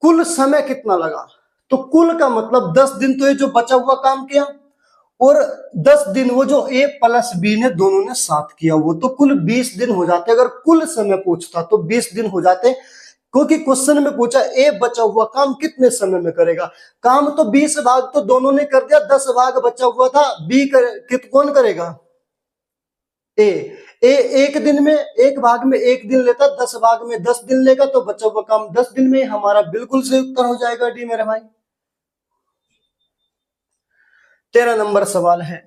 कुल समय कितना लगा, तो कुल का मतलब 10 दिन तो ये जो बचा हुआ काम किया, और 10 दिन वो जो ए प्लस बी ने दोनों ने साथ किया, वो तो कुल 20 दिन हो जाते। अगर कुल समय पूछता तो 20 दिन हो जाते, क्योंकि क्वेश्चन में पूछा ए बचा हुआ काम कितने समय में करेगा। काम तो 20 भाग तो दोनों ने कर दिया, 10 भाग बचा हुआ था, बी कौन करेगा? ए एक दिन में, एक भाग में एक दिन लेता, 10 भाग में 10 दिन लेगा, तो बचा हुआ काम 10 दिन में। हमारा बिल्कुल सही उत्तर हो जाएगा डी मेरे भाई। 13 नंबर सवाल है,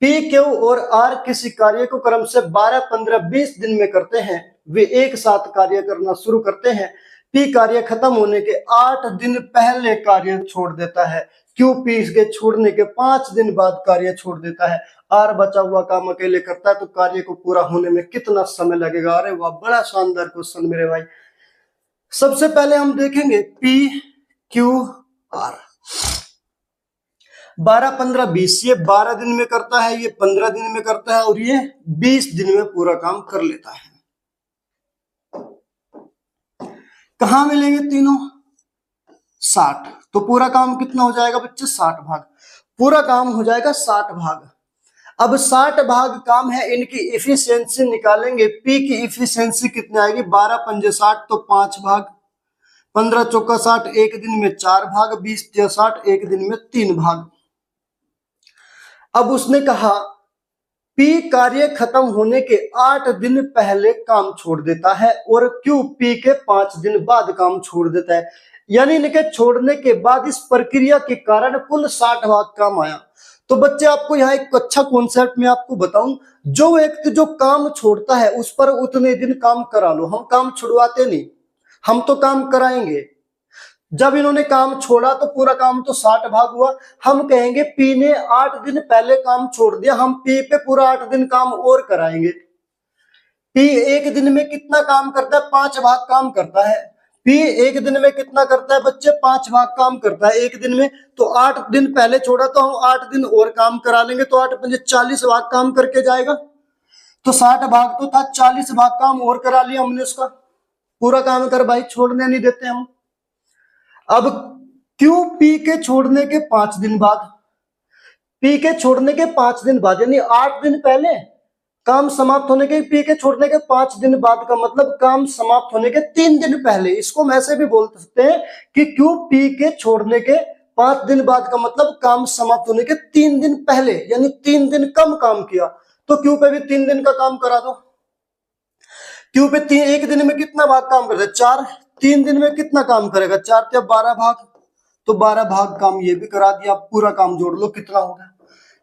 पी, क्यू और आर किसी कार्य को क्रम से 12, 15, 20 दिन में करते हैं। वे एक साथ कार्य करना शुरू करते हैं। पी कार्य खत्म होने के 8 दिन पहले कार्य छोड़ देता है। क्यू पी के छोड़ने के 5 दिन बाद कार्य छोड़ देता है। आर बचा हुआ काम अकेले करता है, तो कार्य को पूरा होने में कितना समय लगेगा? अरे वाह, बड़ा शानदार क्वेश्चन मेरे भाई। सबसे पहले हम देखेंगे पी, क्यू, आर। 12, 15, 20, ये 12 दिन में करता है, ये 15 दिन में करता है, और ये 20 दिन में पूरा काम कर लेता है। कहां मिलेंगे तीनों? 60। तो पूरा काम कितना हो जाएगा बच्चे? 60 भाग। पूरा काम हो जाएगा 60 भाग। अब 60 भाग काम है, इनकी इफिशियंसी निकालेंगे। पी की इफिशियंसी कितनी आएगी? 12 पंजे 60, तो 5 भाग। 15 चौका 60, एक दिन में 4 भाग। 20 तिया 60, एक दिन में 3 भाग। अब उसने कहा पी कार्य खत्म होने के 8 दिन पहले काम छोड़ देता है, और क्यू पी के 5 दिन बाद काम छोड़ देता है। यानी इनके छोड़ने के बाद इस प्रक्रिया के कारण कुल 60 भाग काम आया। तो बच्चे आपको यहाँ एक अच्छा कॉन्सेप्ट में आपको बताऊं, जो व्यक्ति जो काम छोड़ता है उस पर उतने दिन काम करा लो। हम काम छुड़वाते नहीं, हम तो काम कराएंगे। जब इन्होंने काम छोड़ा तो पूरा काम तो 60 भाग हुआ। हम कहेंगे पी ने 8 दिन पहले काम छोड़ दिया, हम पी पे पूरा 8 दिन काम और कराएंगे। पी एक दिन में कितना काम करता है? 5 भाग काम करता है। पी एक दिन में कितना करता है बच्चे? 5 भाग काम करता है एक दिन में। तो 8 दिन पहले छोड़ा तो हम 8 दिन और काम करा लेंगे, तो 8 पंजे 40 भाग काम करके जाएगा। तो 60 भाग तो था, 40 भाग काम और करा लिया हमने उसका। पूरा काम कर भाई, छोड़ने नहीं देते हम। अब क्यू पी के छोड़ने के 5 दिन बाद, पी के छोड़ने के 5 दिन बाद, यानी 8 दिन पहले काम समाप्त होने के, पी के छोड़ने के 5 दिन बाद का मतलब काम समाप्त होने के 3 दिन पहले। इसको हम ऐसे भी बोल सकते हैं कि क्यू पी के छोड़ने के 5 दिन बाद का मतलब काम समाप्त होने के 3 दिन पहले, यानी 3 दिन कम काम किया। तो क्यू पे भी 3 दिन का काम करा दो। क्यू पे एक दिन में कितना भाग काम करता है? 4। 3 दिन में कितना काम करेगा? 4 या 12 भाग, तो 12 भाग काम ये भी करा दिया। पूरा काम जोड़ लो कितना होगा?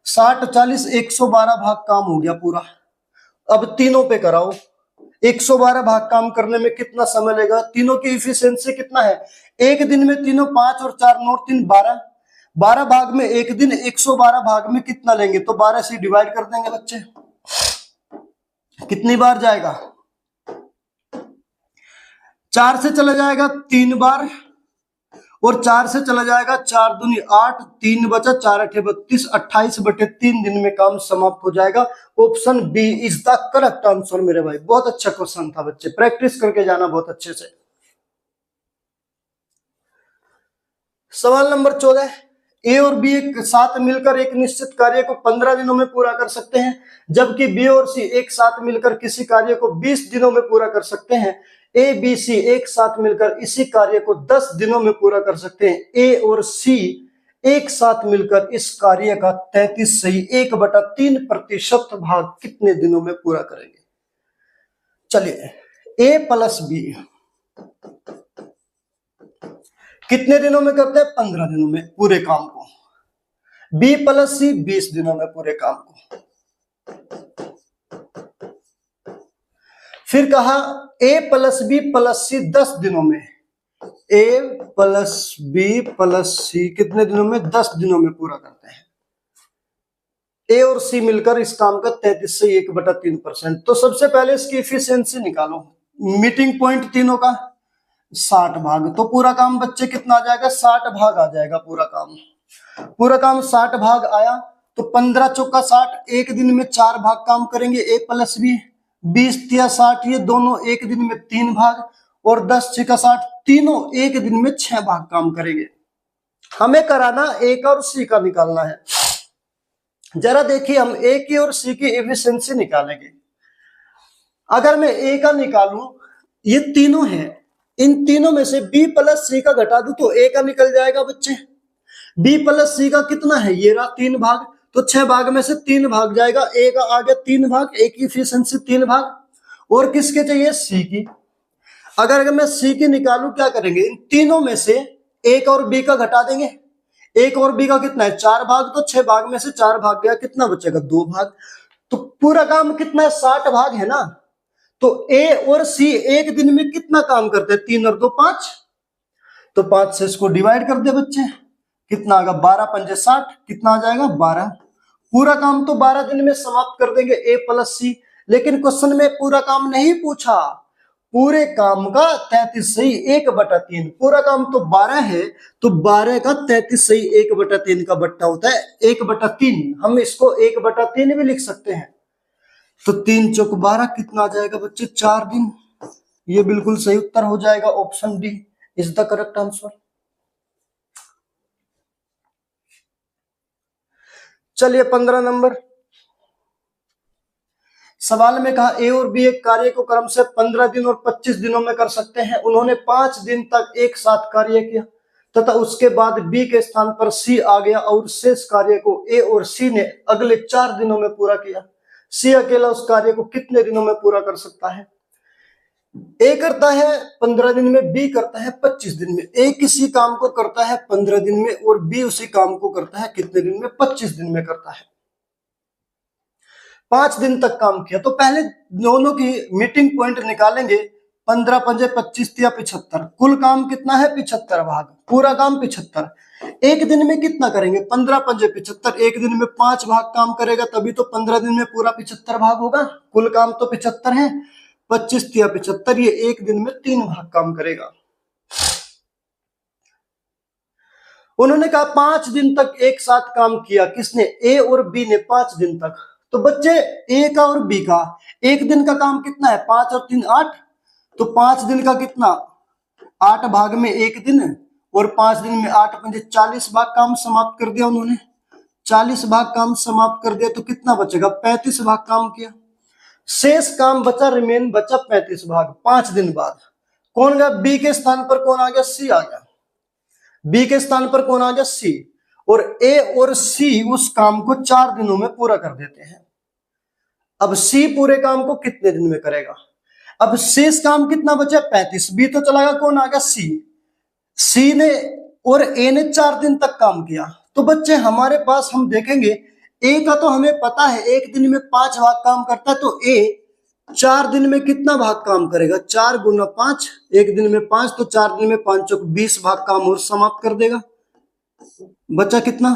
60, 40, 112 भाग काम हो गया पूरा। अब तीनों पे कराओ। 112 भाग काम करने में कितना समय लगेगा? तीनों की इफिशियंसी कितना है? एक दिन में तीनों 5 और 4 9 3 12, 12 भाग में एक दिन, 112 भाग में कितना लेंगे? तो 12 से डिवाइड कर देंगे बच्चे। कितनी बार जाएगा? 4 से चला जाएगा 3 बार, और 4 से चला जाएगा 4 दूनी 8, 3 बचा, 4 8 32, 28/3 दिन में काम समाप्त हो जाएगा। Option B is the correct answer मेरे भाई। बहुत अच्छा क्वेश्चन था बच्चे, प्रैक्टिस करके जाना बहुत अच्छे से। सवाल नंबर 14, ए और बी एक साथ मिलकर एक निश्चित कार्य को 15 दिनों में पूरा कर सकते हैं, जबकि बी और सी एक साथ मिलकर किसी कार्य को 20 दिनों में पूरा कर सकते हैं। ए बी सी एक साथ मिलकर इसी कार्य को 10 दिनों में पूरा कर सकते हैं। ए और सी एक साथ मिलकर इस कार्य का 33 सही 1/3% भाग कितने दिनों में पूरा करेंगे? चलिए, ए प्लस बी कितने दिनों में करते हैं? 15 दिनों में पूरे काम को। बी प्लस सी 20 दिनों में पूरे काम को। फिर कहा ए प्लस बी प्लस सी 10 दिनों में, ए प्लस बी प्लस सी कितने दिनों में? 10 दिनों में पूरा करते हैं। ए और सी मिलकर इस काम का 33 से 1/3%। तो सबसे पहले इसकी इफिशियंसी निकालो। मीटिंग पॉइंट तीनों का 60 भाग, तो पूरा काम बच्चे कितना आ जाएगा? 60 भाग आ जाएगा पूरा काम। पूरा काम 60 भाग आया तो 15 चौका 60, एक दिन में 4 भाग काम करेंगे ए प्लस बी। 20 तिया 60, ये दोनों एक दिन में 3 भाग, और 10 छक्का 60, तीनों एक दिन में 6 भाग काम करेंगे। हमें कराना ए का और सी का निकालना है। जरा देखिए, हम ए की और सी की एफिशिएंसी निकालेंगे। अगर मैं ए का निकालूं, ये तीनों हैं, इन तीनों में से बी प्लस सी का घटा दूं तो ए का निकल जाएगा बच्चे। बी प्लस सी का कितना है? ये रहा 3 भाग, तो 6 भाग में से 3 भाग जाएगा, ए का आ गया 3 भाग, ए की एफिशिएंसी 3 भाग। और किसके चाहिए? सी की। अगर मैं सी की निकालूं, क्या करेंगे? इन तीनों में से एक और बी का घटा देंगे। एक और बी का कितना है? 4 भाग, तो 6 भाग में से 4 भाग गया, कितना बचेगा? 2 भाग। तो पूरा काम कितना है? 60 भाग है ना। तो ए और सी एक दिन में कितना काम करते हैं? 3 और 2 5, तो 5 से इसको डिवाइड कर दे बच्चे, कितना आएगा? 12 पंजे 60, कितना आ जाएगा? 12। पूरा काम तो 12 दिन में समाप्त कर देंगे ए प्लस सी। लेकिन क्वेश्चन में पूरा काम नहीं पूछा, पूरे काम का 33 सही 1/3। पूरा काम तो 12 है, तो 12 का 33 सही 1/3 का बट्टा होता है 1/3। हम इसको 1/3 भी लिख सकते हैं। तो 3 चौक 12, कितना आ जाएगा बच्चे? 4 दिन। ये बिल्कुल सही उत्तर हो जाएगा, option D is the correct answer. चलिए 15 नंबर सवाल में कहा ए और बी एक कार्य को क्रम से 15 दिन और 25 दिनों में कर सकते हैं। उन्होंने 5 दिन तक एक साथ कार्य किया तथा उसके बाद बी के स्थान पर सी आ गया और शेष कार्य को ए और सी ने अगले 4 दिनों में पूरा किया। सी अकेला उस कार्य को कितने दिनों में पूरा कर सकता है? ए करता है 15 दिन में, बी करता है 25 दिन में। ए किसी काम को करता है 15 दिन में और बी उसी काम को करता है कितने दिन में? 25 दिन में करता है। 5 दिन तक काम किया, तो पहले दोनों की मीटिंग पॉइंट निकालेंगे। 15 पंजे 25 या 75, कुल काम कितना है? 75 भाग, पूरा काम 75। एक दिन में कितना करेंगे? 15 पंजे 75, एक दिन में 5 भाग काम करेगा, तभी तो 15 दिन में पूरा 75 भाग होगा। कुल काम तो 75 है, 25 या 75, ये एक दिन में 3 भाग काम करेगा। उन्होंने कहा 5 दिन तक एक साथ काम किया। किसने? ए और बी ने 5 दिन तक। तो बच्चे ए का और बी का एक दिन का काम कितना है? 5 और 3 8, तो 5 दिन का कितना? 8 भाग में एक दिन, और 5 दिन में 8 पंजे 40 भाग काम समाप्त कर दिया उन्होंने। 40 भाग काम समाप्त कर दिया, तो कितना बचेगा? 35 भाग काम किया। शेष काम बचा, रिमेन बचा 35 भाग। 5 दिन बाद कौन गया? बी के स्थान पर कौन आ गया? सी आ गया। बी के स्थान पर कौन आ गया? सी। और ए और सी उस काम को 4 दिनों में पूरा कर देते हैं। अब सी पूरे काम को कितने दिन में करेगा? अब शेष काम कितना बचा? 35। बी तो चला गया, कौन आ गया? सी। सी ने और ए ने 4 दिन तक काम किया। तो बच्चे हमारे पास हम देखेंगे, ए का तो हमें पता है एक दिन में 5 भाग काम करता है, तो ए 4 दिन में कितना भाग काम करेगा? 4 गुना 5, एक दिन में 5, तो 4 दिन में 5 चौक 20 भाग काम और समाप्त कर देगा। बचा कितना?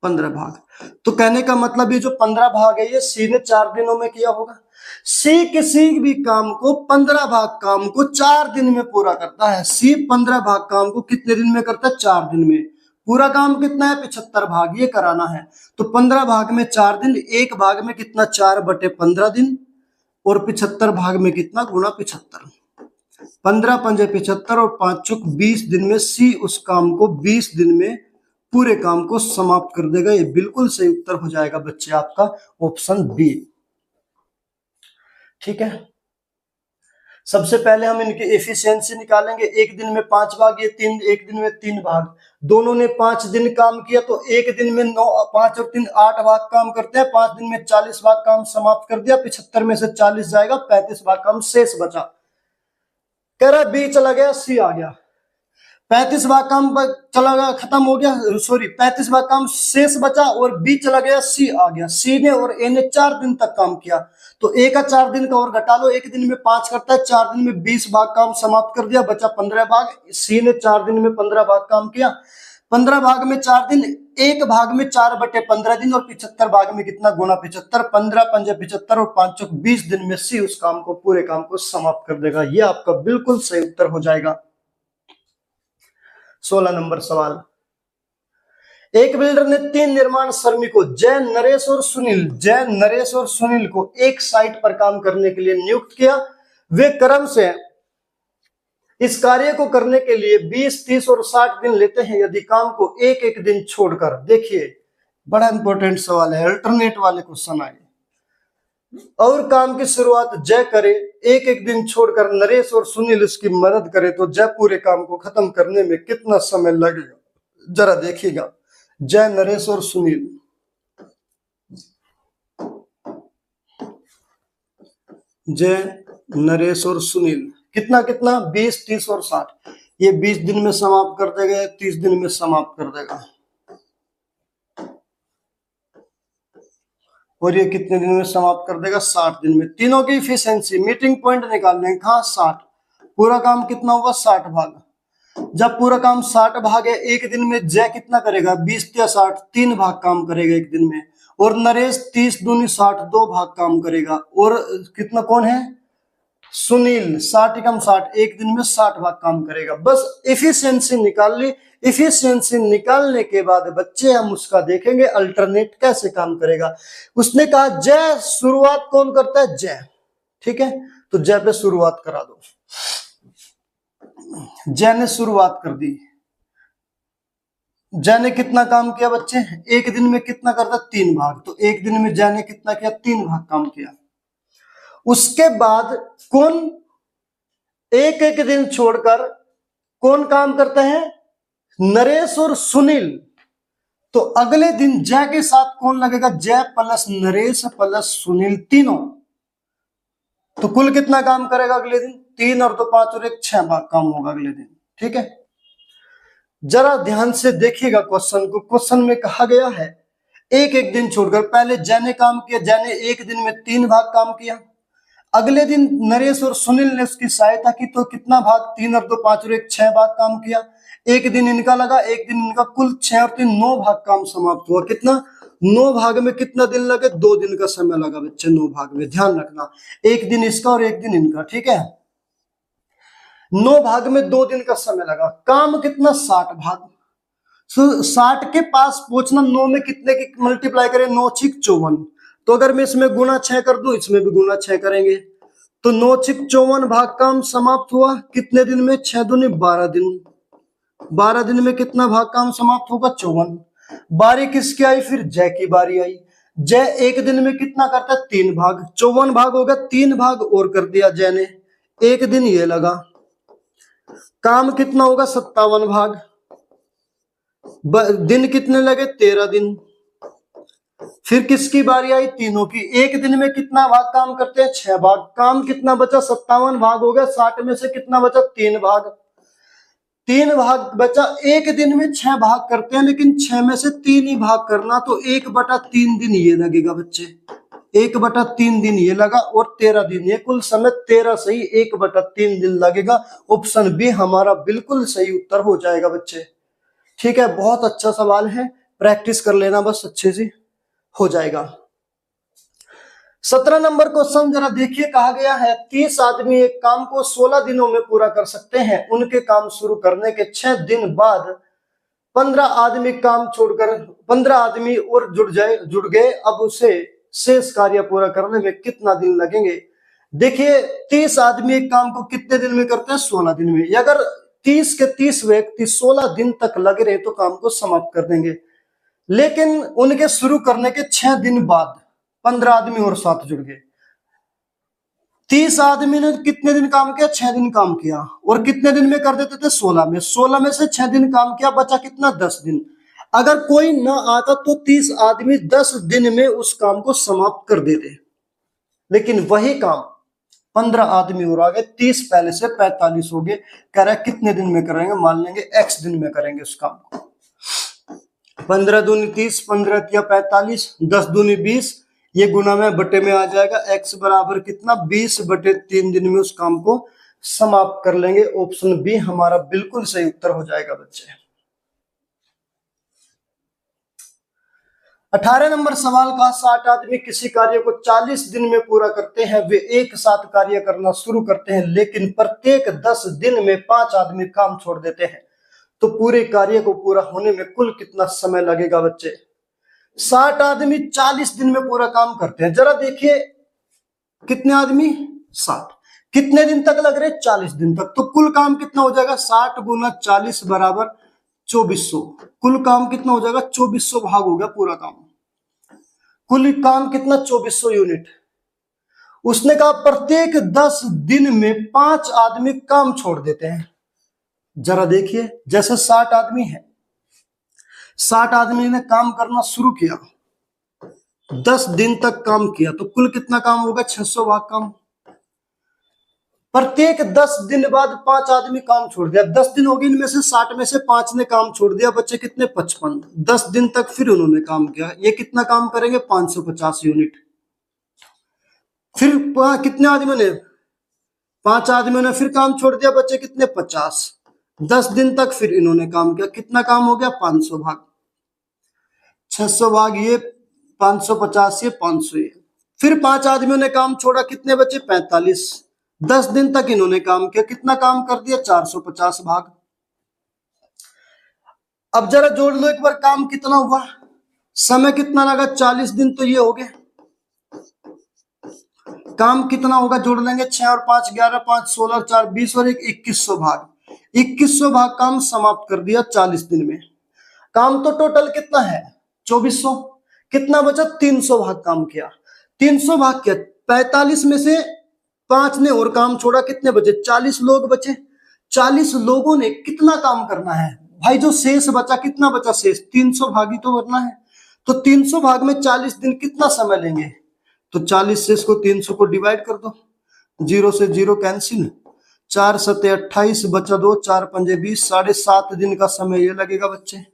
15 भाग। तो कहने का मतलब ये जो 15 भाग है, ये सी ने 4 दिनों में किया होगा। सी किसी भी काम को 15 भाग काम को 4 दिन में पूरा करता है। सी 15 भाग काम को कितने दिन में करता है? 4 दिन में। पूरा काम कितना है? 75 भाग, ये कराना है। तो 15 भाग में 4 दिन, एक भाग में कितना? 4/15 दिन, और 75 भाग में कितना? गुना 75। 15 पंजे 75 और 5 चौक 20 दिन में सी उस काम को 20 दिन में पूरे काम को समाप्त कर देगा। ये बिल्कुल सही उत्तर हो जाएगा बच्चे आपका, ऑप्शन बी। ठीक है, सबसे पहले हम इनकी एफिशिएंसी निकालेंगे। एक दिन में 5 भाग, ये 3, एक दिन में 3 भाग। दोनों ने 5 दिन काम किया, तो एक दिन में 9, 5 और 3 8 भाग काम करते हैं। 5 दिन में 40 भाग काम समाप्त कर दिया। 75 में से 40 जाएगा, 35 भाग काम शेष बचा। कह रहा बी चला गया, सी आ गया। 35 भाग काम चला गया, खत्म हो गया, सॉरी 35 भाग काम शेष बचा और बी चला गया, सी आ गया। सी ने और ए ने 4 दिन तक काम किया, तो ए का 4 दिन का और घटा लो, एक दिन में 5 करता है, 4 दिन में 20 भाग काम समाप्त कर दिया, बचा 15 भाग। सी ने 4 दिन में 15 भाग काम किया, 15 भाग में 4 दिन, एक भाग में 4/15 दिन, और 75 भाग में कितना, गुणा 75, 15 पंजे 75 और 5 चौक 20 दिन में सी उस काम को, पूरे काम को समाप्त कर देगा। यह आपका बिल्कुल सही उत्तर हो जाएगा। 16 नंबर सवाल, एक बिल्डर ने 3 निर्माण श्रमिकों जय, नरेश और सुनील को एक साइट पर काम करने के लिए नियुक्त किया। वे क्रम से इस कार्य को करने के लिए 20, 30 और 60 दिन लेते हैं यदि काम को एक एक दिन छोड़कर। देखिए बड़ा इंपॉर्टेंट सवाल है, अल्टरनेट वाले क्वेश्चन आए। और काम की शुरुआत जय करे, एक एक दिन छोड़कर नरेश और सुनील उसकी मदद करे, तो जय पूरे काम को खत्म करने में कितना समय लगेगा, जरा देखिएगा। जय, नरेश और सुनील, जय, नरेश और सुनील, कितना कितना, 20, 30 और 60। ये 20 दिन में समाप्त कर देगा, 30 दिन में समाप्त कर देगा, और ये कितने दिन में समाप्त कर देगा, 60 दिन में। तीनों की इफिशिएंसी, मीटिंग पॉइंट निकालने हैं, कहाँ 60, पूरा काम कितना होगा, 60 भाग। जब पूरा काम 60 भाग है, एक दिन में जय कितना करेगा, 20 या 60, 3 भाग काम करेगा एक दिन में, और नरेश 30 दूनी 60, 2 भाग काम करेगा, और कितना कौन है, सुनील 60 कम 60, एक दिन में 60 भाग काम करेगा। बस इफिशिएंसी निकाल ली। इफिशिएंसी निकालने के बाद बच्चे हम उसका देखेंगे अल्टरनेट कैसे काम करेगा। उसने कहा जय, शुरुआत कौन करता है, जय, ठीक है, तो जय पे शुरुआत करा दो। जय ने शुरुआत कर दी। जय ने कितना काम किया बच्चे, एक दिन में कितना करता, 3 भाग, तो एक दिन में जय ने कितना किया, 3 भाग काम किया। उसके बाद कौन एक एक दिन छोड़कर कौन काम करते हैं, नरेश और सुनील, तो अगले दिन जय के साथ कौन लगेगा, जय प्लस नरेश प्लस सुनील तीनों, तो कुल कितना काम करेगा अगले दिन, 3 और 2 5 और 1 6 भाग काम होगा अगले दिन, ठीक है। जरा ध्यान से देखिएगा क्वेश्चन को। क्वेश्चन में कहा गया है एक एक दिन छोड़कर, पहले जय ने काम किया, जय ने एक दिन में 3 भाग काम किया, अगले दिन नरेश और सुनील ने उसकी सहायता की, तो कितना भाग, 3 और 2 5 और 1 6 भाग काम किया, एक दिन इनका लगा, एक दिन इनका, कुल 6 और 3 9 भाग काम समाप्त हुआ। कितना, 9 भाग में कितना दिन लगे, 2 दिन का समय लगा बच्चे 9 भाग में, ध्यान रखना, एक दिन इसका और एक दिन इनका, ठीक है। 9 भाग में 2 दिन का समय लगा, काम कितना, 60 भाग। 60 के पास पहुंचना, 9 में कितने की मल्टीप्लाई करें, 9 6 54, तो अगर मैं इसमें गुना 6 कर दूं, इसमें भी गुना 6 करेंगे, तो 9 6 54 भाग काम समाप्त हुआ, कितने दिन में, 6 दूनी 12 दिन, 12 दिन में कितना भाग काम समाप्त होगा, 54। बारी किसकी आई, फिर जय की बारी आई। जय एक दिन में कितना करता है, 3 भाग, 54 भाग हो गया, 3 भाग और कर दिया जय ने, एक दिन ये लगा, काम कितना होगा, 57 भाग, दिन कितने लगे, 13 दिन। फिर किसकी बारी आई, तीनों की, एक दिन में कितना भाग काम करते हैं, 6 भाग, काम कितना बचा, 57 भाग हो गया, 60 में से कितना बचा, 3 भाग, 3 भाग बचा, एक दिन में 6 भाग करते हैं, लेकिन 6 में से 3 ही भाग करना, तो 1/3 दिन ये लगेगा बच्चे, 1/3 दिन ये लगा, और 13 दिन ये, कुल समय 13 से ही 1/3 दिन लगेगा। ऑप्शन बी हमारा बिल्कुल सही उत्तर हो जाएगा बच्चे, ठीक है। बहुत अच्छा सवाल है, प्रैक्टिस कर लेना बस, अच्छे से हो जाएगा। 17 नंबर क्वेश्चन जरा देखिए, कहा गया है 30 आदमी एक काम को 16 दिनों में पूरा कर सकते हैं। उनके काम शुरू करने के 6 दिन बाद 15 आदमी काम छोड़कर 15 आदमी और जुड़ गए। अब उसे शेष कार्य पूरा करने में कितना दिन लगेंगे। देखिए 30 आदमी एक काम को कितने दिन में करते हैं, 16 दिन में। अगर 30 के 30 व्यक्ति 16 दिन तक लगे रहे तो काम को समाप्त कर देंगे, लेकिन उनके शुरू करने के 6 दिन बाद 15 आदमी और साथ जुड़ गए। 30 आदमी ने कितने दिन काम किया, 6 दिन काम किया, और कितने दिन में कर देते थे, 16 में। 16 में से 6 दिन काम किया, बचा कितना, 10 दिन। अगर कोई ना आता तो 30 आदमी 10 दिन में उस काम को समाप्त कर देते, लेकिन वही काम 15 आदमी और आ गए, 30 पहले से 45 हो गए। कह रहा है कितने दिन में करेंगे, मान लेंगे x दिन में करेंगे उस काम को। 15 दूनी 30, 15 तिया 45, 10 दूनी 20, ये गुना में बटे में आ जाएगा। x बराबर कितना, 20/3 दिन में उस काम को समाप्त कर लेंगे। ऑप्शन बी हमारा बिल्कुल सही उत्तर हो जाएगा बच्चे। 18 नंबर सवाल का, 60 आदमी किसी कार्य को 40 दिन में पूरा करते हैं। वे एक साथ कार्य करना शुरू करते हैं, लेकिन प्रत्येक 10 दिन में 5 आदमी काम छोड़ देते हैं, तो पूरे कार्य को पूरा होने में कुल कितना समय लगेगा बच्चे। 60 आदमी 40 दिन में पूरा काम करते हैं। जरा देखिए कितने आदमी, 60, कितने दिन तक लग रहे, 40 दिन तक। तो कुल काम कितना हो जाएगा, 60 गुना 40 बराबर 2400। कुल काम कितना हो जाएगा, 2400 भाग हो गया पूरा काम। कुल काम कितना, 2400 यूनिट। उसने कहा प्रत्येक 10 दिन में 5 आदमी काम छोड़ देते हैं। जरा देखिए, जैसे 60 आदमी है, 60 आदमी ने काम करना शुरू किया, 10 दिन तक काम किया, तो कुल कितना काम होगा, 600 भाग काम। प्रत्येक 10 दिन बाद 5 आदमी काम छोड़ दिया। 10 दिन हो गए, इनमें से 60 में से 5 ने काम छोड़ दिया, बच्चे कितने, 55। 10 दिन तक फिर उन्होंने काम किया, ये कितना काम करेंगे, 550 यूनिट। फिर कितने आदमियों ने, 5 आदमियों ने फिर काम छोड़ दिया, बच्चे कितने, 50। 10 दिन तक फिर इन्होंने काम किया, कितना काम हो गया, 500 भाग। 600 भाग ये, 550 ये, 500 ये। फिर 5 आदमियों ने काम छोड़ा, कितने बचे, 45। 10 दिन तक इन्होंने काम किया, कितना काम कर दिया, 450 भाग। अब जरा जोड़ लो एक बार, काम कितना हुआ, समय कितना लगा, 40 दिन तो ये हो गए। काम कितना होगा, जोड़ लेंगे, 6 और 5 11, 5 16, 4 20 और 1 2100 भाग। 2100 भाग काम समाप्त कर दिया 40 दिन में। काम तो टोटल कितना है, 2400। कितना बचा, 300 भाग काम किया। 300 भाग किया, 45 में से 5 ने और काम छोड़ा, कितने बचे, 40 लोग बचे। 40 लोगों ने कितना काम करना है भाई, जो शेष बचा, कितना बचा शेष, 300 भाग ही तो करना है। तो 300 भाग में 40 दिन कितना समय लेंगे, तो 40 से इसको 300 को डिवाइड कर दो, 0 से 0 कैंसिल, 4 सते 28 बचा 2, 4 पंजे 20, 7.5 दिन का समय ये लगेगा बच्चे।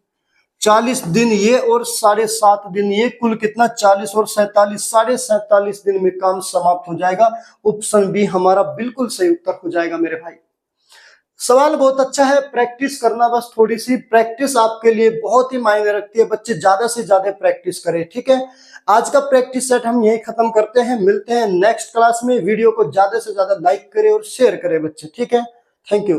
40 दिन ये और 7.5 दिन ये, कुल कितना, 40 और 47, 47.5 दिन में काम समाप्त हो जाएगा। ऑप्शन बी हमारा बिल्कुल सही उत्तर हो जाएगा मेरे भाई। सवाल बहुत अच्छा है, प्रैक्टिस करना, बस थोड़ी सी प्रैक्टिस आपके लिए बहुत ही मायने रखती है। बच्चे ज्यादा से ज्यादा प्रैक्टिस करें, ठीक है। आज का प्रैक्टिस सेट हम यही खत्म करते हैं, मिलते हैं नेक्स्ट क्लास में। वीडियो को ज्यादा से ज्यादा लाइक करें और शेयर करें बच्चे, ठीक है। Thank you.